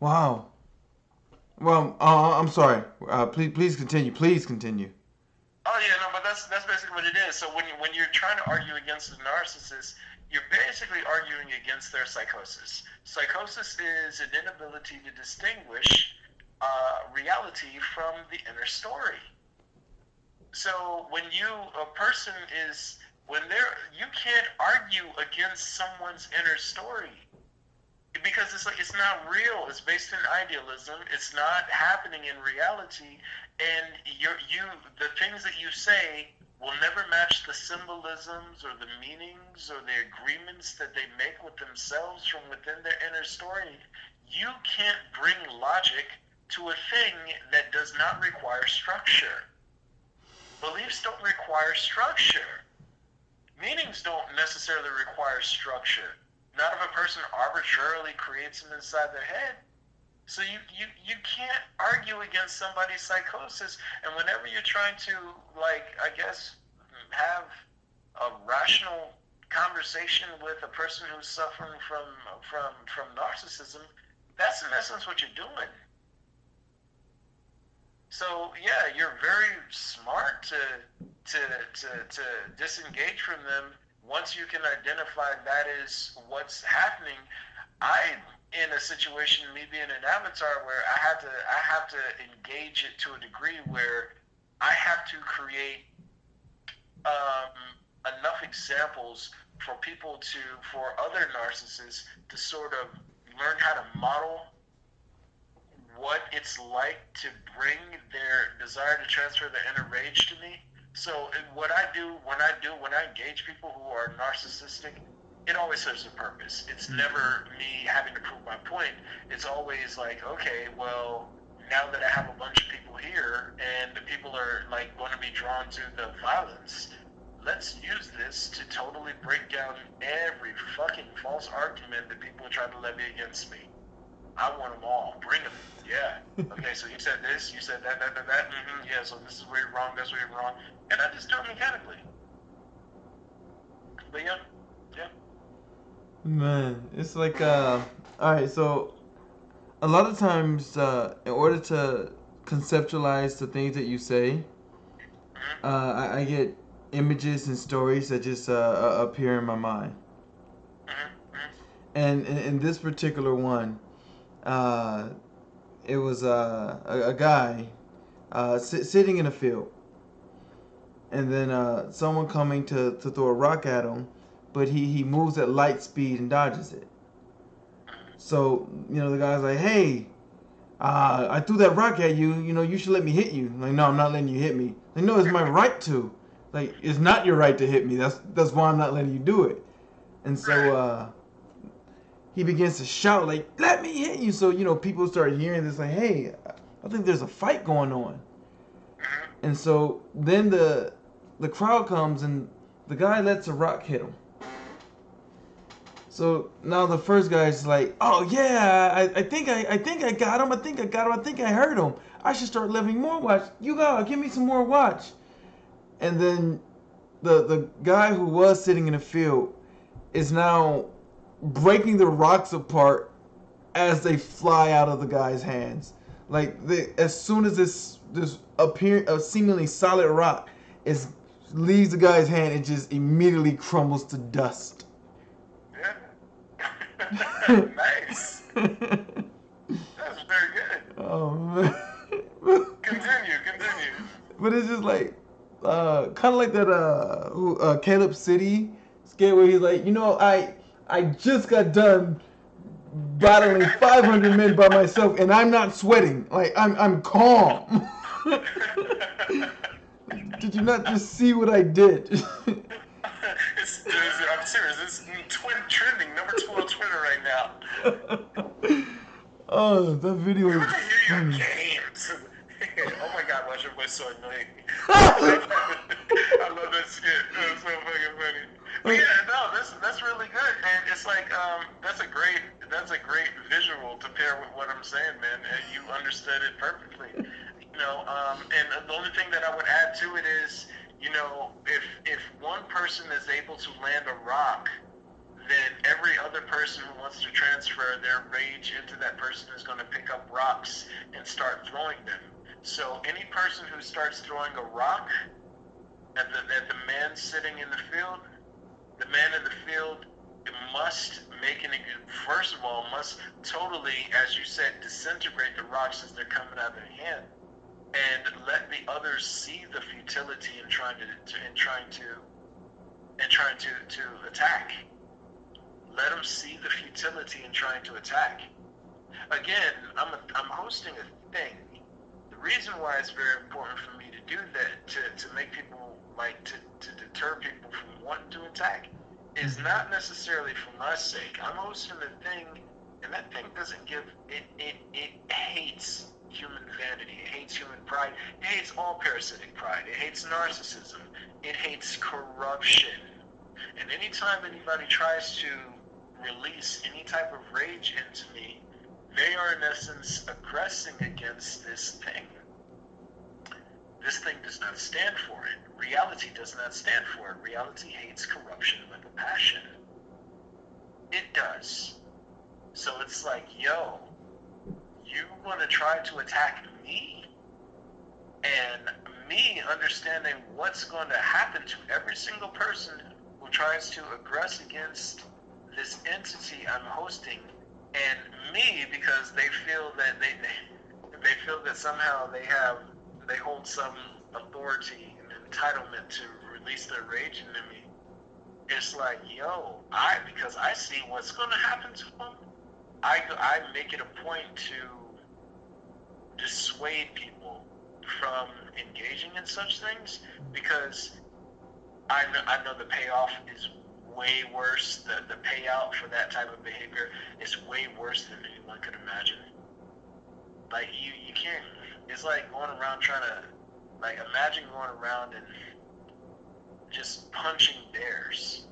Wow. Well, I'm sorry. Please continue. Please continue. Oh yeah, no, but that's basically what it is. So when you're trying to argue against the narcissist, you're basically arguing against their psychosis. Psychosis is an inability to distinguish reality from the inner story. So when you can't argue against someone's inner story because it's not real. It's based in idealism. It's not happening in reality, and the things that you say will never match the symbolisms or the meanings or the agreements that they make with themselves from within their inner story. You can't bring logic to a thing that does not require structure. Beliefs don't require structure. Meanings don't necessarily require structure. Not if a person arbitrarily creates them inside their head. So you can't argue against somebody's psychosis. And whenever you're trying to, have a rational conversation with a person who's suffering from narcissism, that's in essence what you're doing. So yeah, you're very smart to disengage from them once you can identify that is what's happening. I'm in a situation, me being an avatar, where I have to engage it to a degree where I have to create enough examples for other narcissists to sort of learn how to model what it's like to bring their desire to transfer their inner rage to me. So what I do when I engage people who are narcissistic, it always serves a purpose. It's never me having to prove my point. It's always like, okay, well, now that I have a bunch of people here and the people are like going to be drawn to the violence, let's use this to totally break down every fucking false argument that people are trying to levy against me. I want them all. Bring them. Yeah. Okay, so you said this, you said that. Mm-hmm. Yeah, so this is where you're wrong, that's where you're wrong. And I just do it mechanically. But yeah. Man, it's like all right. So a lot of times, in order to conceptualize the things that you say, I get images and stories that just appear in my mind. And in this particular one, uh, it was a guy sitting in a field, and then someone coming to throw a rock at him, but he moves at light speed and dodges it. So the guy's like, "Hey, I threw that rock at you. You should let me hit you." Like, no, I'm not letting you hit me. Like, no, it's my right to. Like, it's not your right to hit me. That's why I'm not letting you do it. And so he begins to shout like, "Let me hit you!" So people start hearing this like, "Hey, I think there's a fight going on." And so then the crowd comes and the guy lets a rock hit him. So now the first guy's like, "Oh yeah, I think I got him. I think I got him. I think I hurt him. I should start leveling more watch. You gotta give me some more watch." And then the guy who was sitting in the field is now breaking the rocks apart as they fly out of the guy's hands. Like as soon as this a seemingly solid rock leaves the guy's hand, it just immediately crumbles to dust. Nice. That's very good. Oh man. Continue. But it's just like kind of like that Caleb City skit where he's like, I just got done battling 500 men by myself and I'm not sweating. Like I'm calm. Did you not just see what I did? I'm serious. It's trending number 2 on Twitter right now. Oh, that video is funny. Oh my god, why is your voice so annoying? I love that skit. That's so fucking funny. But yeah, no, that's really good, man. It's like that's a great visual to pair with what I'm saying, man. And you understood it perfectly. And the only thing that I would add to it is, if one person is able to land a rock, then every other person who wants to transfer their rage into that person is going to pick up rocks and start throwing them. So any person who starts throwing a rock at the man sitting in the field, the man in the field must first of all, must totally, as you said, disintegrate the rocks as they're coming out of their hand, and let the others see the futility in trying to attack. Let them see the futility in trying to attack. Again, I'm hosting a thing. The reason why it's very important for me to do that, to make people to deter people from wanting to attack, is not necessarily for my sake. I'm hosting a thing, and that thing doesn't give it hates human vanity, it hates human pride, it hates all parasitic pride, it hates narcissism, it hates corruption. And anytime anybody tries to release any type of rage into me, they are in essence aggressing against this thing. This thing does not stand for it. Reality does not stand for it. Reality hates corruption with a passion. It does. So it's like, yo, you want to try to attack me? And me understanding what's going to happen to every single person who tries to aggress against this entity I'm hosting, and me, because they feel that they feel that somehow they hold some authority and entitlement to release their rage into me. It's like, yo, because I see what's going to happen to them, I make it a point to dissuade people from engaging in such things, because I know the payoff is way worse. The payout for that type of behavior is way worse than anyone could imagine. Like you can't. It's like going around trying to, imagine going around and just punching bears,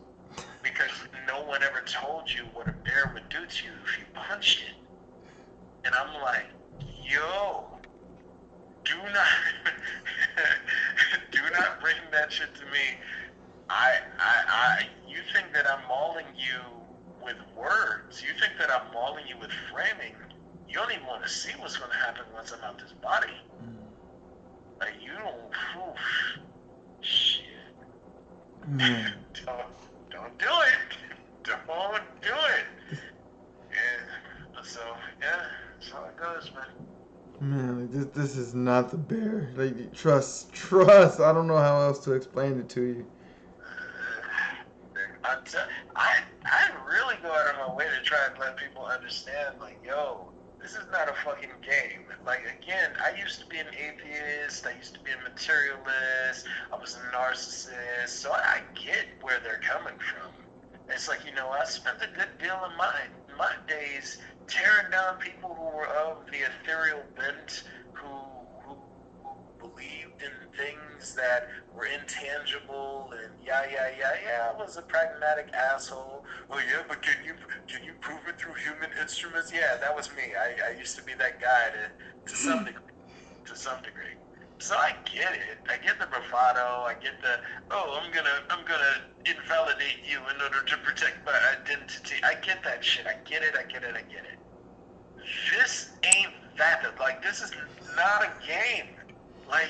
because no one ever told you what a bear would do to you if you punched it. And I'm like, yo, do not bring that shit to me. You think that I'm mauling you with words. You think that I'm mauling you with framing. You don't even want to see what's going to happen once I'm out this body. Like, you don't, oof, shit. Don't do it. Don't do it. And so, yeah, that's how it goes, man. Man, like, this is not the bear. Like, trust. I don't know how else to explain it to you. I really go out of my way to try and let people understand, like, yo, this is not a fucking game. Like, again, I used to be an atheist. I used to be a materialist. I was a narcissist. So I get where they're coming from. It's like, you know, I spent a good deal of my days tearing down people who were of the ethereal bent, who believed in things that were intangible, and yeah, I was a pragmatic asshole. Oh yeah, but can you prove it through human instruments? Yeah, that was me. I used to be that guy to some degree. So I get it. I get the bravado. I get the, oh, I'm gonna invalidate you in order to protect my identity. I get that shit. I get it. This ain't that. Like, this is not a game. Like,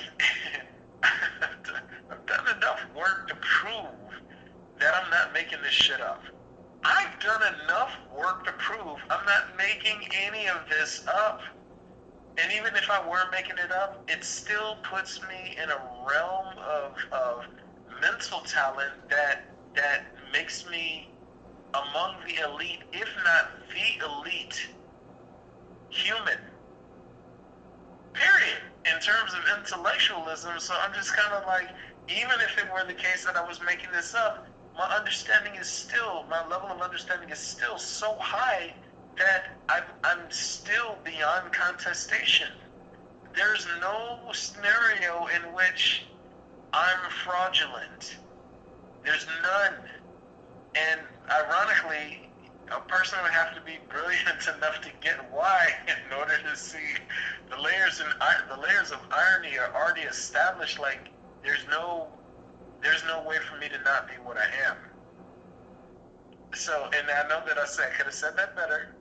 I've done enough work to prove that I'm not making this shit up. I've done enough work to prove I'm not making any of this up. And even if I were making it up, it still puts me in a realm of mental talent that makes me among the elite, if not the elite human. Period. In terms of intellectualism, so I'm just kind of like, even if it were the case that I was making this up, my level of understanding is still so high that I'm still beyond contestation. There's no scenario in which I'm fraudulent. There's none. And ironically, a person would have to be brilliant enough to get why in order to see the layers of irony are already established. Like, there's no way for me to not be what I am. So, and I know that I could have said that better,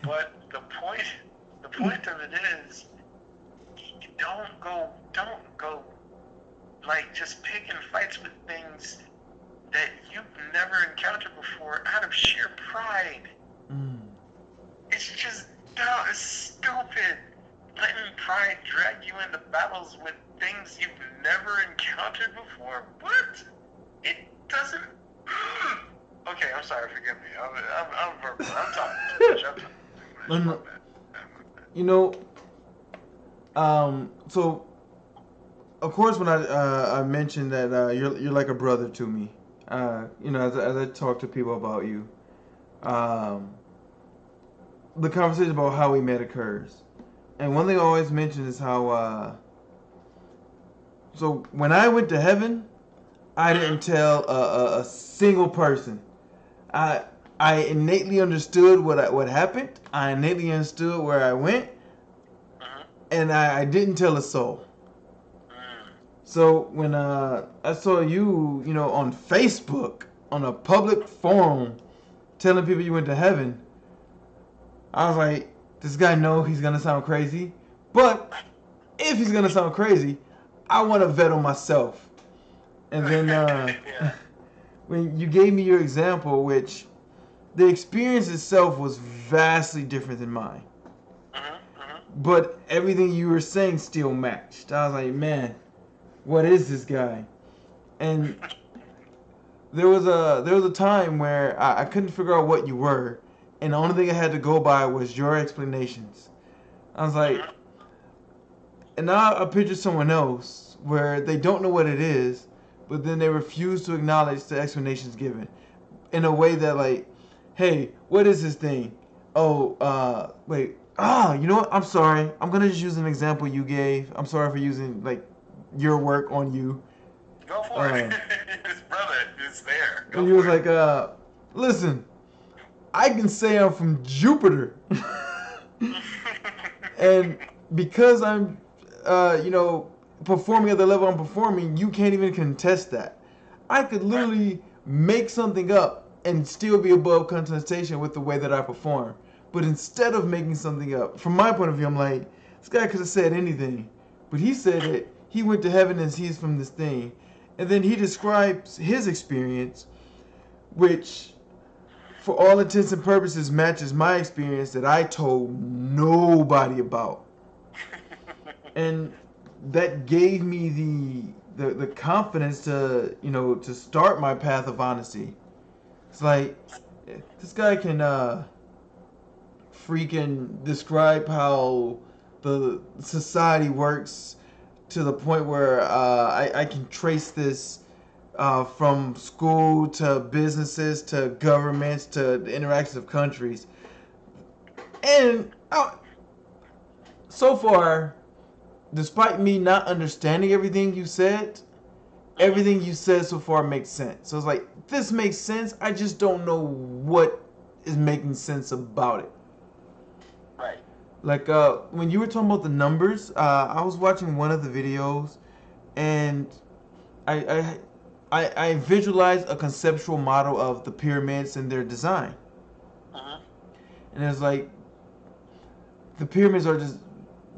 but the point of it is, don't go like just picking fights with things that you've never encountered before out of sheer pride. It's just, no, it's stupid. Letting pride drag you into battles with things you've never encountered before. What? It doesn't. Okay, I'm sorry. Forgive me. I'm verbal. I'm talking too much. You know, so of course when I mentioned that you're like a brother to me. You know, as I talk to people about you, the conversation about how we met occurs. And one thing I always mention is how, so when I went to heaven, I didn't tell a single person. I innately understood what happened. I innately understood where I went, and I didn't tell a soul. So when I saw you, you know, on Facebook, on a public forum, telling people you went to heaven, I was like, this guy knows he's gonna sound crazy, but if he's gonna sound crazy, I want to vet on myself. And then when you gave me your example, which the experience itself was vastly different than mine, but everything you were saying still matched. I was like, man, what is this guy? And there was a time where I couldn't figure out what you were, and the only thing I had to go by was your explanations. I was like, and now I picture someone else where they don't know what it is, but then they refuse to acknowledge the explanations given in a way that, like, hey, what is this thing? Oh, wait. You know what? I'm sorry. I'm going to just use an example you gave. I'm sorry for using, like, your work on you. Go for it. His brother is there. And he was like, listen, I can say I'm from Jupiter. And because I'm, you know, performing at the level I'm performing, you can't even contest that. I could literally make something up and still be above contestation with the way that I perform. But instead of making something up, from my point of view, I'm like, this guy could have said anything. But he said it. He went to heaven and he's from this thing. And then he describes his experience, which, for all intents and purposes, matches my experience that I told nobody about. And that gave me the confidence to, to start my path of honesty. It's like, this guy can freaking describe how the society works to the point where I can trace this from school to businesses to governments to the interactions of countries. And so far, despite me not understanding everything you said so far makes sense. So it's like, this makes sense. I just don't know what is making sense about it. Right. Like when you were talking about the numbers, I was watching one of the videos, and I visualized a conceptual model of the pyramids and their design. And it's like, the pyramids are just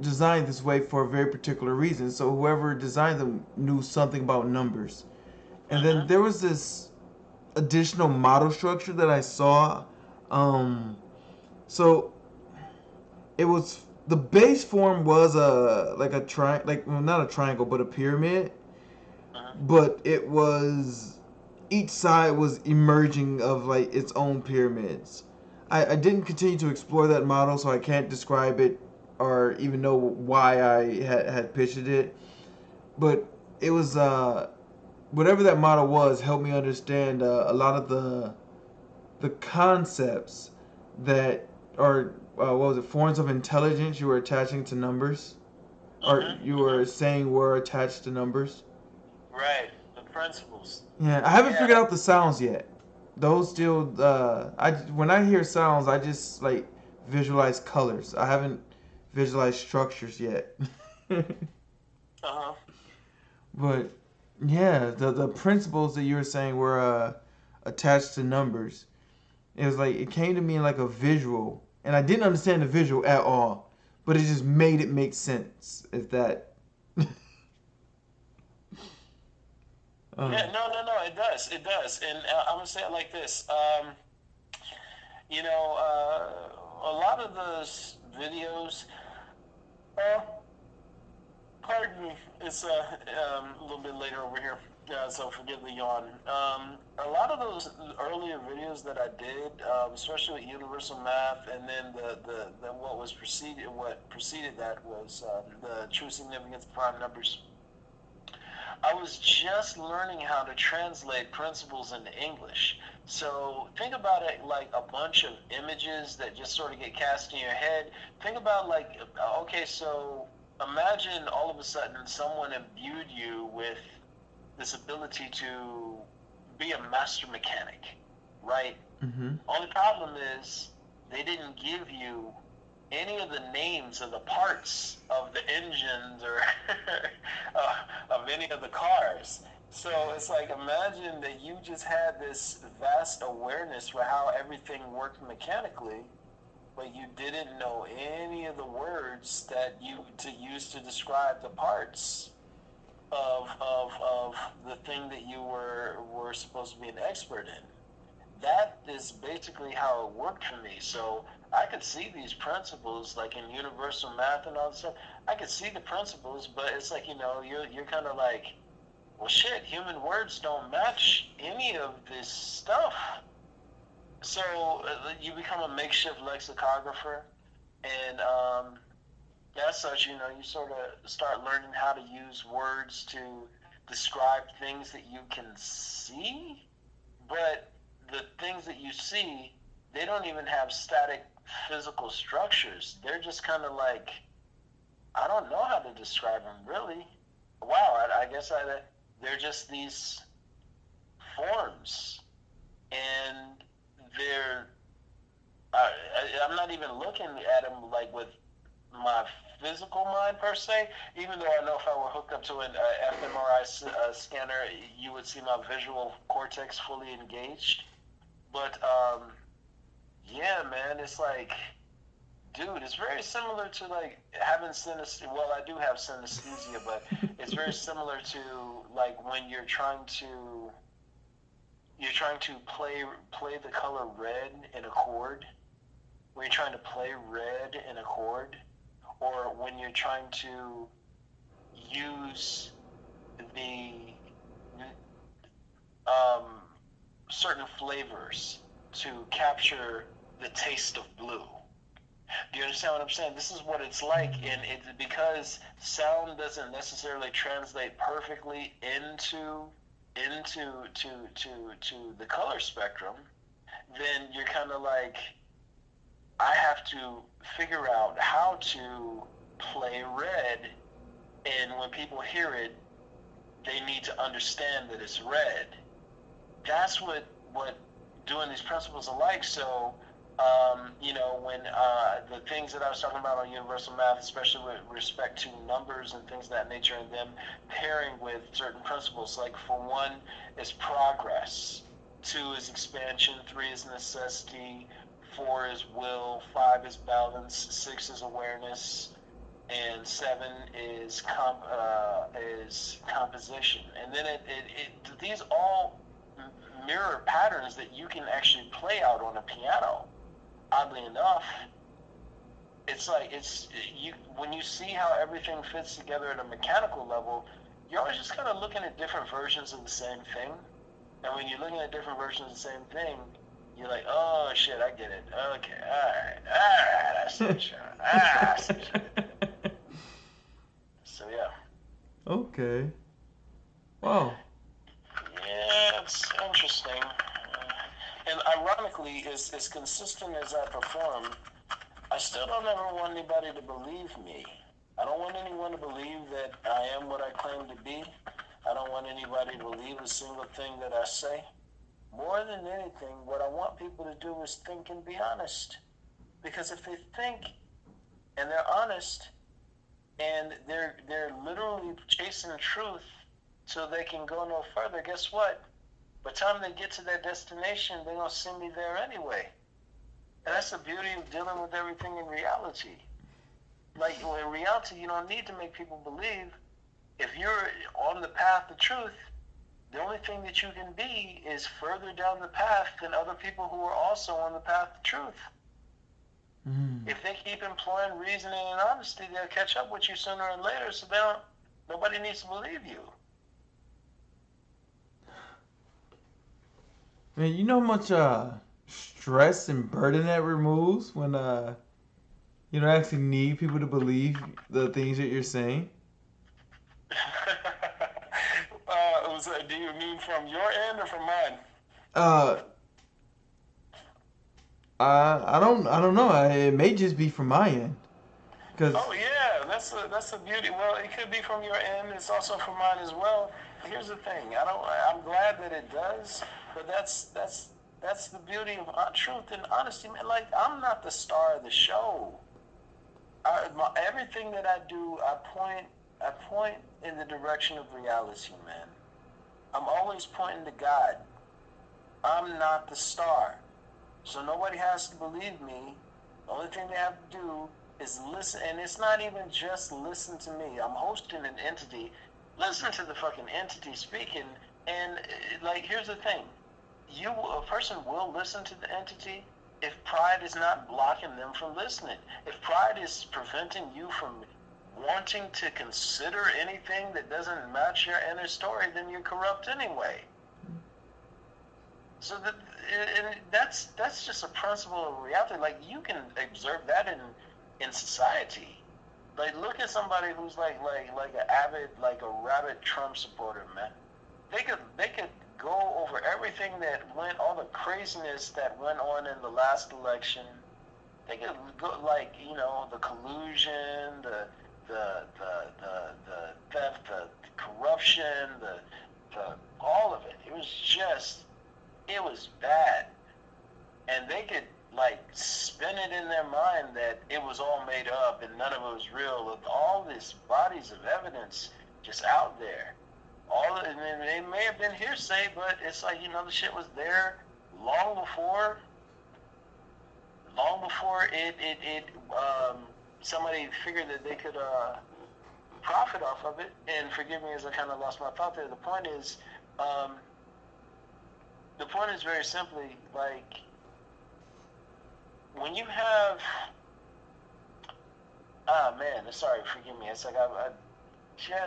designed this way for a very particular reason. So whoever designed them knew something about numbers. And then there was this additional model structure that I saw. So it was, the base form was not a triangle, but a pyramid. But it was, each side was emerging of like its own pyramids. I didn't continue to explore that model, so I can't describe it or even know why I had pictured it. But it was, whatever that model was, helped me understand a lot of the concepts that are, what was it, forms of intelligence you were attaching to numbers, or you were saying were attached to numbers. Right, the principles. Yeah, I haven't figured out the sounds yet. Those still, when I hear sounds, I just like visualize colors. I haven't visualized structures yet. But yeah, the principles that you were saying were attached to numbers. It was like, it came to me like a visual, and I didn't understand the visual at all, but it just made it make sense. If that. Yeah, no, it does, and I'm gonna say it like this. A lot of those videos. Pardon me, it's a little bit later over here, so forgive the yawn. A lot of those earlier videos that I did, especially with universal math, and then the what preceded that was the true significance of prime numbers. I was just learning how to translate principles into English. So think about it like a bunch of images that just sort of get cast in your head. Think about like, okay, so imagine all of a sudden someone imbued you with this ability to be a master mechanic, right? Only problem is they didn't give you any of the names of the parts of the engines or of any of the cars. So it's like, imagine that you just had this vast awareness for how everything worked mechanically, but you didn't know any of the words that you to use to describe the parts of the thing that you were supposed to be an expert in. That is basically how it worked for me. So I could see these principles, like in universal math and all this stuff. I could see the principles, but it's like, you're kind of like, well, shit, human words don't match any of this stuff. So you become a makeshift lexicographer, and as such, you sort of start learning how to use words to describe things that you can see, but the things that you see, they don't even have static physical structures. They're just kind of like, I don't know how to describe them, really. Wow, I guess they're just these forms, and I'm not even looking at them like with my physical mind per se, even though I know if I were hooked up to an fMRI scanner, you would see my visual cortex fully engaged. But yeah, man, it's like, dude, it's very similar to like having synesthesia. Well, I do have synesthesia, but it's very similar to like when you're trying to play the color red in a chord. When you're trying to play red in a chord, or when you're trying to use the um, certain flavors to capture the taste of blue. Do you understand what I'm saying? This is what it's like, and it's because sound doesn't necessarily translate perfectly into the color spectrum. Then you're kind of like, I have to figure out how to play red, and when people hear it, they need to understand that it's red. That's what doing these principles are like. So, when the things that I was talking about on universal math, especially with respect to numbers and things of that nature, and them pairing with certain principles, like for one is progress, 2 is expansion, 3 is necessity, 4 is will, 5 is balance, 6 is awareness, and 7 is composition. And then these all mirror patterns that you can actually play out on a piano. Oddly enough, it's like when you see how everything fits together at a mechanical level, you're always just kind of looking at different versions of the same thing. And when you're looking at different versions of the same thing, you're like, oh shit, I get it. Okay, all right, I see what I see what you did. So yeah. Okay. Wow. Yeah, it's interesting. And ironically, as consistent as I perform, I still don't ever want anybody to believe me. I don't want anyone to believe that I am what I claim to be. I don't want anybody to believe a single thing that I say. More than anything, what I want people to do is think and be honest. Because if they think and they're honest and they're literally chasing truth so they can go no further, guess what? By the time they get to their destination, they're going to send me there anyway. And that's the beauty of dealing with everything in reality. Like, in reality, you don't need to make people believe. If you're on the path of truth, the only thing that you can be is further down the path than other people who are also on the path of truth. If they keep employing reasoning and honesty, they'll catch up with you sooner or later, so nobody needs to believe you. Man, you know how much stress and burden that removes when you don't actually need people to believe the things that you're saying? Do you mean from your end or from mine? Uh, I don't know. It may just be from my end, cause Oh yeah, that's the beauty. Well, it could be from your end. It's also from mine as well. Here's the thing. I'm glad that it does, but that's the beauty of truth and honesty, man. Like, I'm not the star of the show. Everything that I do, I point in the direction of reality, man. I'm always pointing to God. I'm not the star. So nobody has to believe me. The only thing they have to do is listen. And it's not even just listen to me. I'm hosting an entity. Listen to the fucking entity speaking. And like, here's the thing. A person will listen to the entity if pride is not blocking them from listening. If pride is preventing you from wanting to consider anything that doesn't match your inner story, then you're corrupt anyway. So that's just a principle of reality. Like, you can observe that in society. Like, look at somebody who's like an avid, like a rabid Trump supporter, man. They could go over everything that went, all the craziness that went on in the last election. They could go, like, the collusion, the theft, the corruption, the all of it. It was bad. And they could, like, spin it in their mind that it was all made up and none of it was real, with all these bodies of evidence just out there. And they may have been hearsay, but it's like, the shit was there long before somebody figured that they could profit off of it. And forgive me as I kind of lost my thought there. The point is very simply, like, when you have, sorry, forgive me. It's like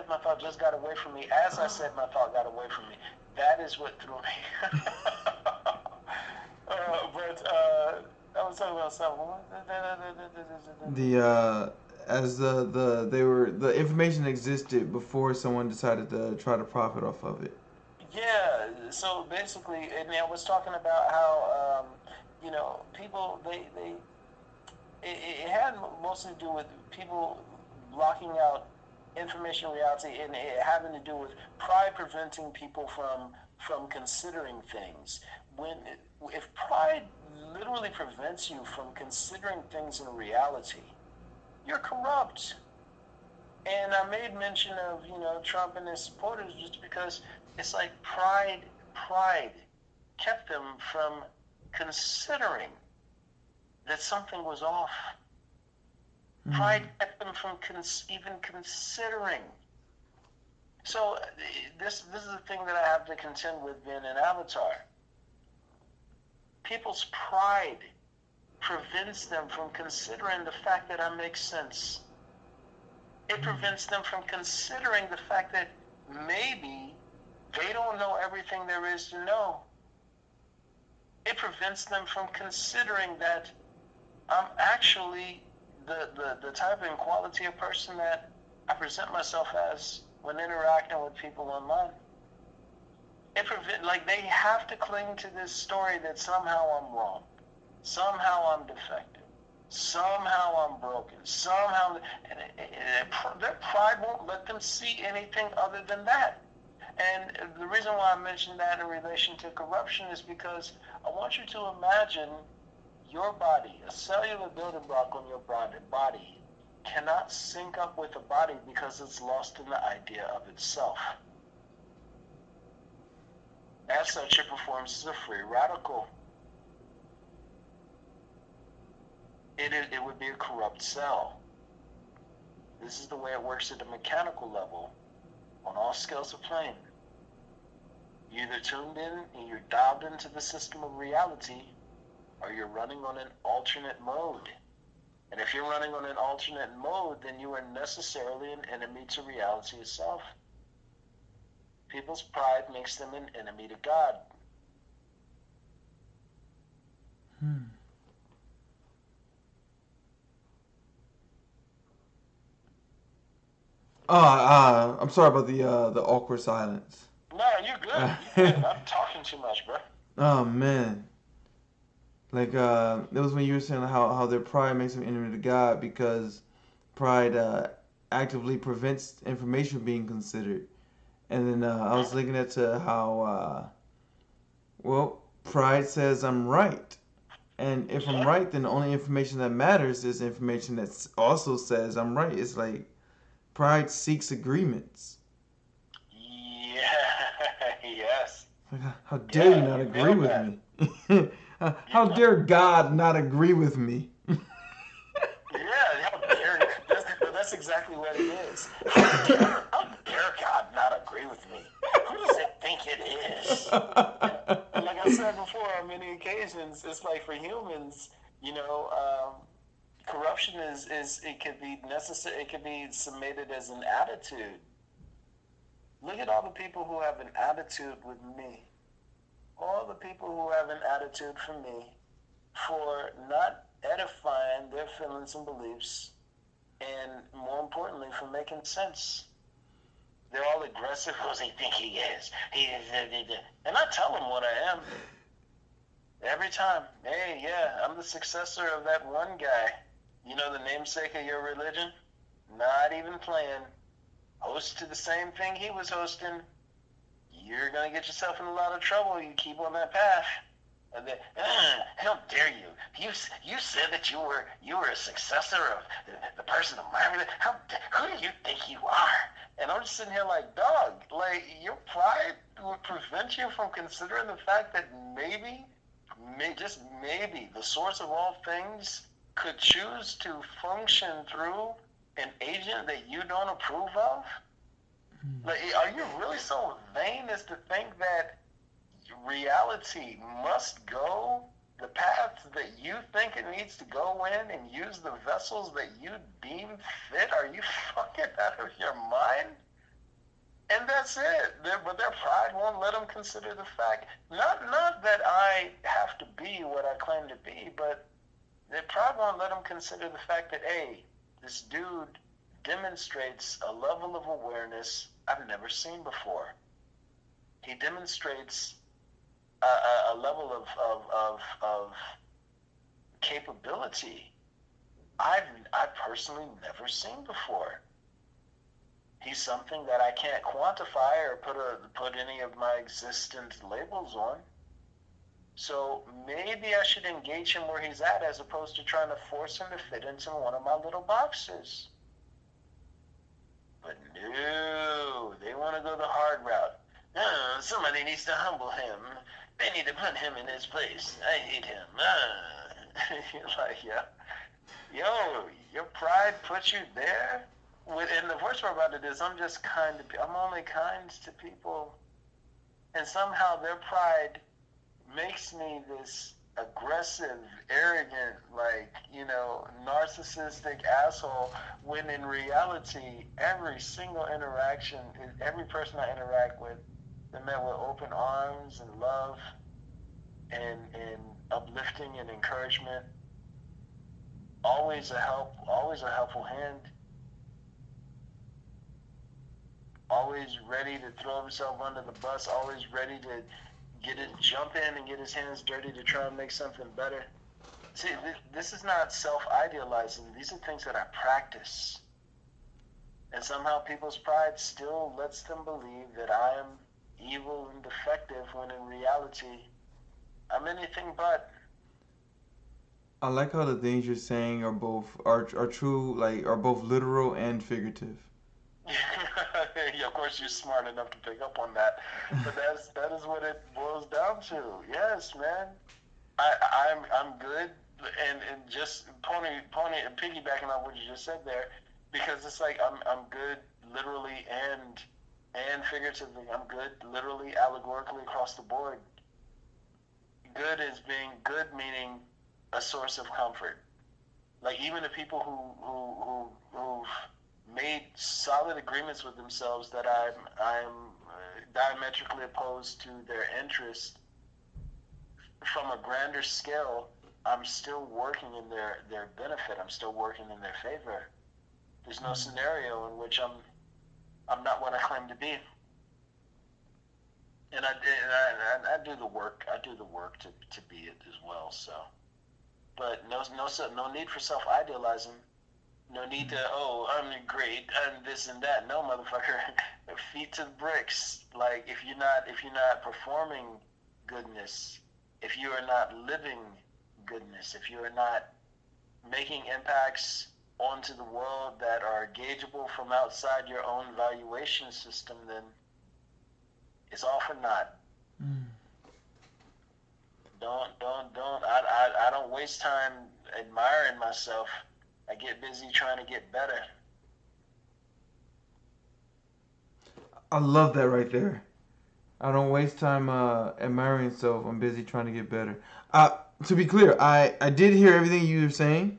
my thought just got away from me. As I said, my thought got away from me. That is what threw me. I was talking about something. The information existed before someone decided to try to profit off of it. Yeah. So basically, and I was talking about how people it had mostly to do with people blocking out information reality, and it having to do with pride preventing people from considering things. If pride literally prevents you from considering things in reality, you're corrupt. And I made mention of Trump and his supporters just because it's like pride kept them from considering that something was off. Pride kept them from even considering. So this is the thing that I have to contend with being an avatar. People's pride prevents them from considering the fact that I make sense. It prevents them from considering the fact that maybe they don't know everything there is to know. It prevents them from considering that I'm actually the type and quality of person that I present myself as when interacting with people online. They have to cling to this story that somehow I'm wrong, somehow I'm defective, somehow I'm broken, and their pride won't let them see anything other than that. And the reason why I mentioned that in relation to corruption is because I want you to imagine your body, a cellular building block on your body, cannot sync up with a body because it's lost in the idea of itself. As such, it performs as a free radical. It would be a corrupt cell. This is the way it works at the mechanical level on all scales of plane. You're either tuned in and you're dialed into the system of reality, or you're running on an alternate mode. And if you're running on an alternate mode, then you are necessarily an enemy to reality itself. People's pride makes them an enemy to God. I'm sorry about the awkward silence. No, you're good. You're good. I'm talking too much, bro. Oh man. Like it was when you were saying how their pride makes them enemy to God because pride actively prevents information being considered. And then I was looking at how pride says I'm right. And if I'm right, then the only information that matters is information that also says I'm right. It's like pride seeks agreements. Yeah, yes. Like, how dare you not agree with me? How dare God not agree with me? Yeah, how dare that's exactly what it is. How dare God not agree with me? Who does it think it is? And like I said before, on many occasions, it's like for humans, corruption is it could be necessary. It could be summated as an attitude. Look at all the people who have an attitude with me. All the people who have an attitude for me for not edifying their feelings and beliefs, and more importantly, for making sense. They're all aggressive. Who does he think he is? And I tell them what I am. Every time. Hey, yeah, I'm the successor of that one guy. The namesake of your religion? Not even playing. Host to the same thing he was hosting. You're going to get yourself in a lot of trouble. You keep on that path. And then, how dare you? You said that you were a successor of the person of my religion. Who do you think you are? And I'm just sitting here like, dog, like your pride would prevent you from considering the fact that maybe just maybe the source of all things could choose to function through an agent that you don't approve of? Like, are you really so vain as to think that reality must go the paths that you think it needs to go in and use the vessels that you deem fit? Are you fucking out of your mind? And that's it. But their pride won't let them consider the fact, not that I have to be what I claim to be, but their pride won't let them consider the fact that, hey, this dude demonstrates a level of awareness I've never seen before. He demonstrates a level of capability I personally never seen before. He's something that I can't quantify or put any of my existence labels on. So maybe I should engage him where he's at as opposed to trying to force him to fit into one of my little boxes. But no, they want to go the hard route. No, somebody needs to humble him. They need to put him in his place. I hate him. You're like, yeah. Yo, your pride puts you there? And the worst part about it is I'm only kind to people. And somehow their pride makes me this aggressive, arrogant, narcissistic asshole, when in reality, every single interaction, every person I interact with, they're met with open arms and love and uplifting and encouragement. Always a helpful hand. Always ready to throw himself under the bus, always ready to jump in and get his hands dirty to try and make something better. See, this is not self-idealizing. These are things that I practice. And somehow people's pride still lets them believe that I am evil and defective, when in reality, I'm anything but. I like how the things you're saying are true, are both literal and figurative. Yeah, of course you're smart enough to pick up on that, but that is what it boils down to. Yes, man. I'm good, and just piggybacking on what you just said there, because it's like I'm good literally and figuratively. I'm good literally, allegorically, across the board. Good is being good, meaning a source of comfort. Like, even the people who've made solid agreements with themselves that I'm diametrically opposed to their interest, from a grander scale, I'm still working in their benefit. I'm still working in their favor. There's no scenario in which I'm not what I claim to be. And I do the work. I do the work to be it as well. So, but no need for self-idealizing. No need to, I'm great, I'm this and that. No, motherfucker. Feet to the bricks. Like, if you're not performing goodness, if you are not living goodness, if you are not making impacts onto the world that are gaugeable from outside your own valuation system, then it's all for naught. I don't waste time admiring myself. I get busy trying to get better. I love that right there. I don't waste time admiring myself. I'm busy trying to get better. To be clear, I did hear everything you were saying.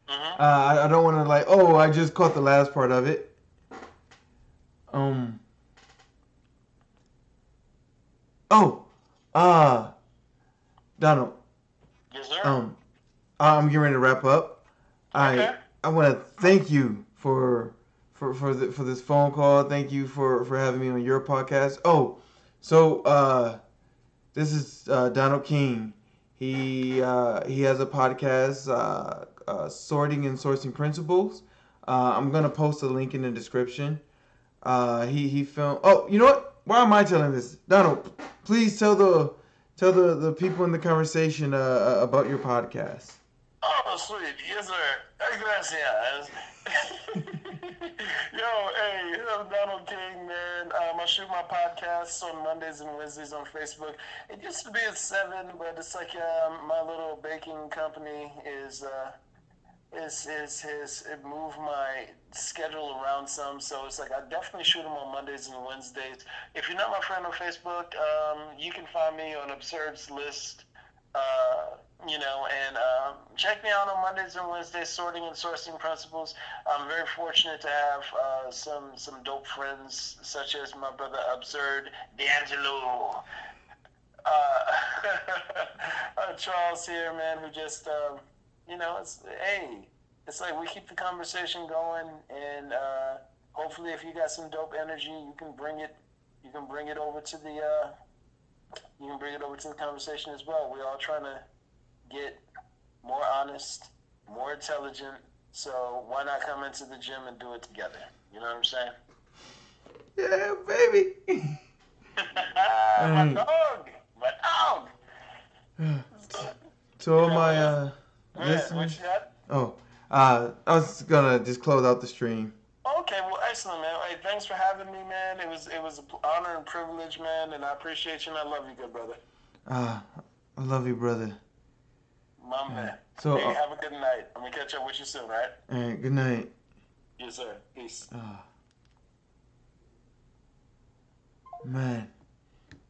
Mm-hmm. I don't want to I just caught the last part of it. Donald. Yes, sir. I'm getting ready to wrap up. Okay. I want to thank you for this phone call. Thank you for having me on your podcast. So this is Donald King. He has a podcast, Sorting and Sourcing Principles. I'm gonna post a link in the description. He filmed. Oh, you know what? Why am I telling this, Donald? Please tell the people in the conversation about your podcast. Oh, sweet. Yes, sir. Gracias. Yo, hey, I'm Donald King, man. My I'll shoot my podcasts on Mondays and Wednesdays on Facebook. It used to be at 7, but it's like my little baking company is it moved my schedule around some, so it's like I definitely shoot them on Mondays and Wednesdays. If you're not my friend on Facebook, you can find me on Absird's list. And check me out on Mondays and Wednesdays, Sorting and Sourcing Principles. I'm very fortunate to have some dope friends, such as my brother Absird, D'Angelo, Charles here, man, who just, it's like we keep the conversation going, and hopefully, if you got some dope energy, you can bring it over to the conversation as well. We're all trying to get more honest, more intelligent. So why not come into the gym and do it together? You know what I'm saying? Yeah, baby. My dog. To all my listeners. I was gonna just close out the stream. Okay, well, excellent, man. Hey, thanks for having me, man. It was an honor and privilege, man, and I appreciate you and I love you, good brother. I love you, brother. My man. So, hey, have a good night. I'm gonna catch up with you soon, right? All right, good night. Yes, sir. Peace. Man,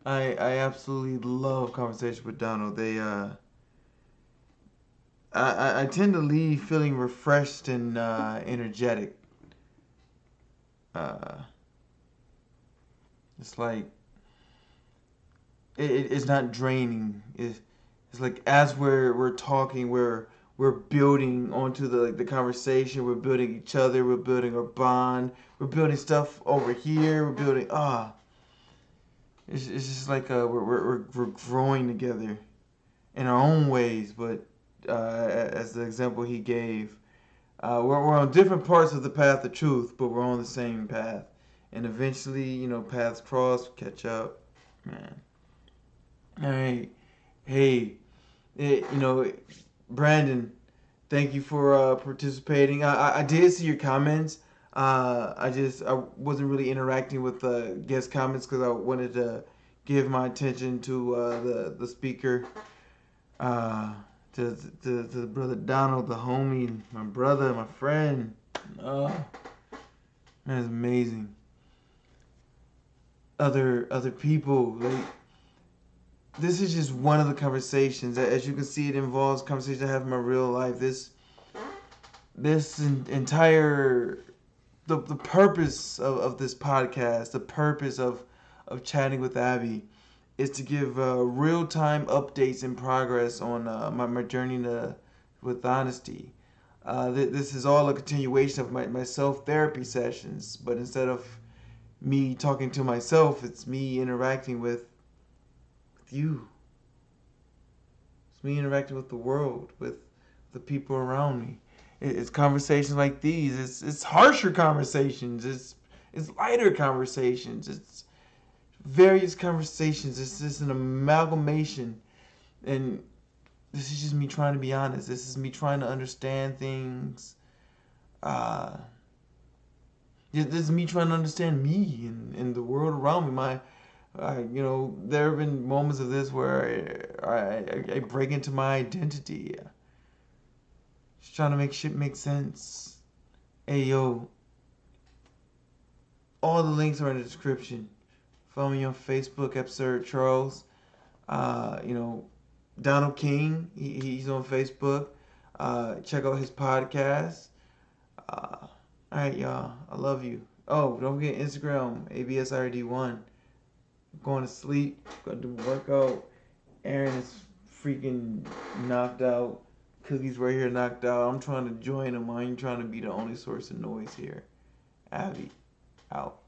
I absolutely love conversation with Donald. I tend to leave feeling refreshed and energetic. It's like it's not draining. It's like as we're talking, we're building onto the conversation. We're building each other. We're building our bond. We're building stuff over here. We're building It's just like we're growing together in our own ways, but as the example he gave, we're on different parts of the path of truth, but we're on the same path, and eventually, paths cross, catch up, man. All right, hey, Brandon, thank you for participating. I did see your comments. I wasn't really interacting with guest comments because I wanted to give my attention to the speaker, to the brother Donald, the homie, my brother, my friend. Oh, man, it's amazing. Other people, like, this is just one of the conversations. As you can see, it involves conversations I have in my real life. This entire the purpose of this podcast, the purpose of chatting with Abby, is to give real-time updates and progress on my journey with honesty. This is all a continuation of my self-therapy sessions, but instead of me talking to myself, it's me interacting with you. It's me interacting with the world, with the people around me. It's conversations like these. It's harsher conversations. It's lighter conversations. It's various conversations. It's just an amalgamation. And this is just me trying to be honest. This is me trying to understand things. This is me trying to understand me and the world around me. There have been moments of this where I break into my identity. Just trying to make shit make sense. Hey, yo. All the links are in the description. Follow me on Facebook, Absird Charles. Donald King, he's on Facebook. Check out his podcast. Alright, y'all. I love you. Oh, don't forget Instagram, ABSIRD1. Going to sleep. Going to do a workout. Aaron is freaking knocked out. Cookie's right here knocked out. I'm trying to join him. I ain't trying to be the only source of noise here. Abby, out.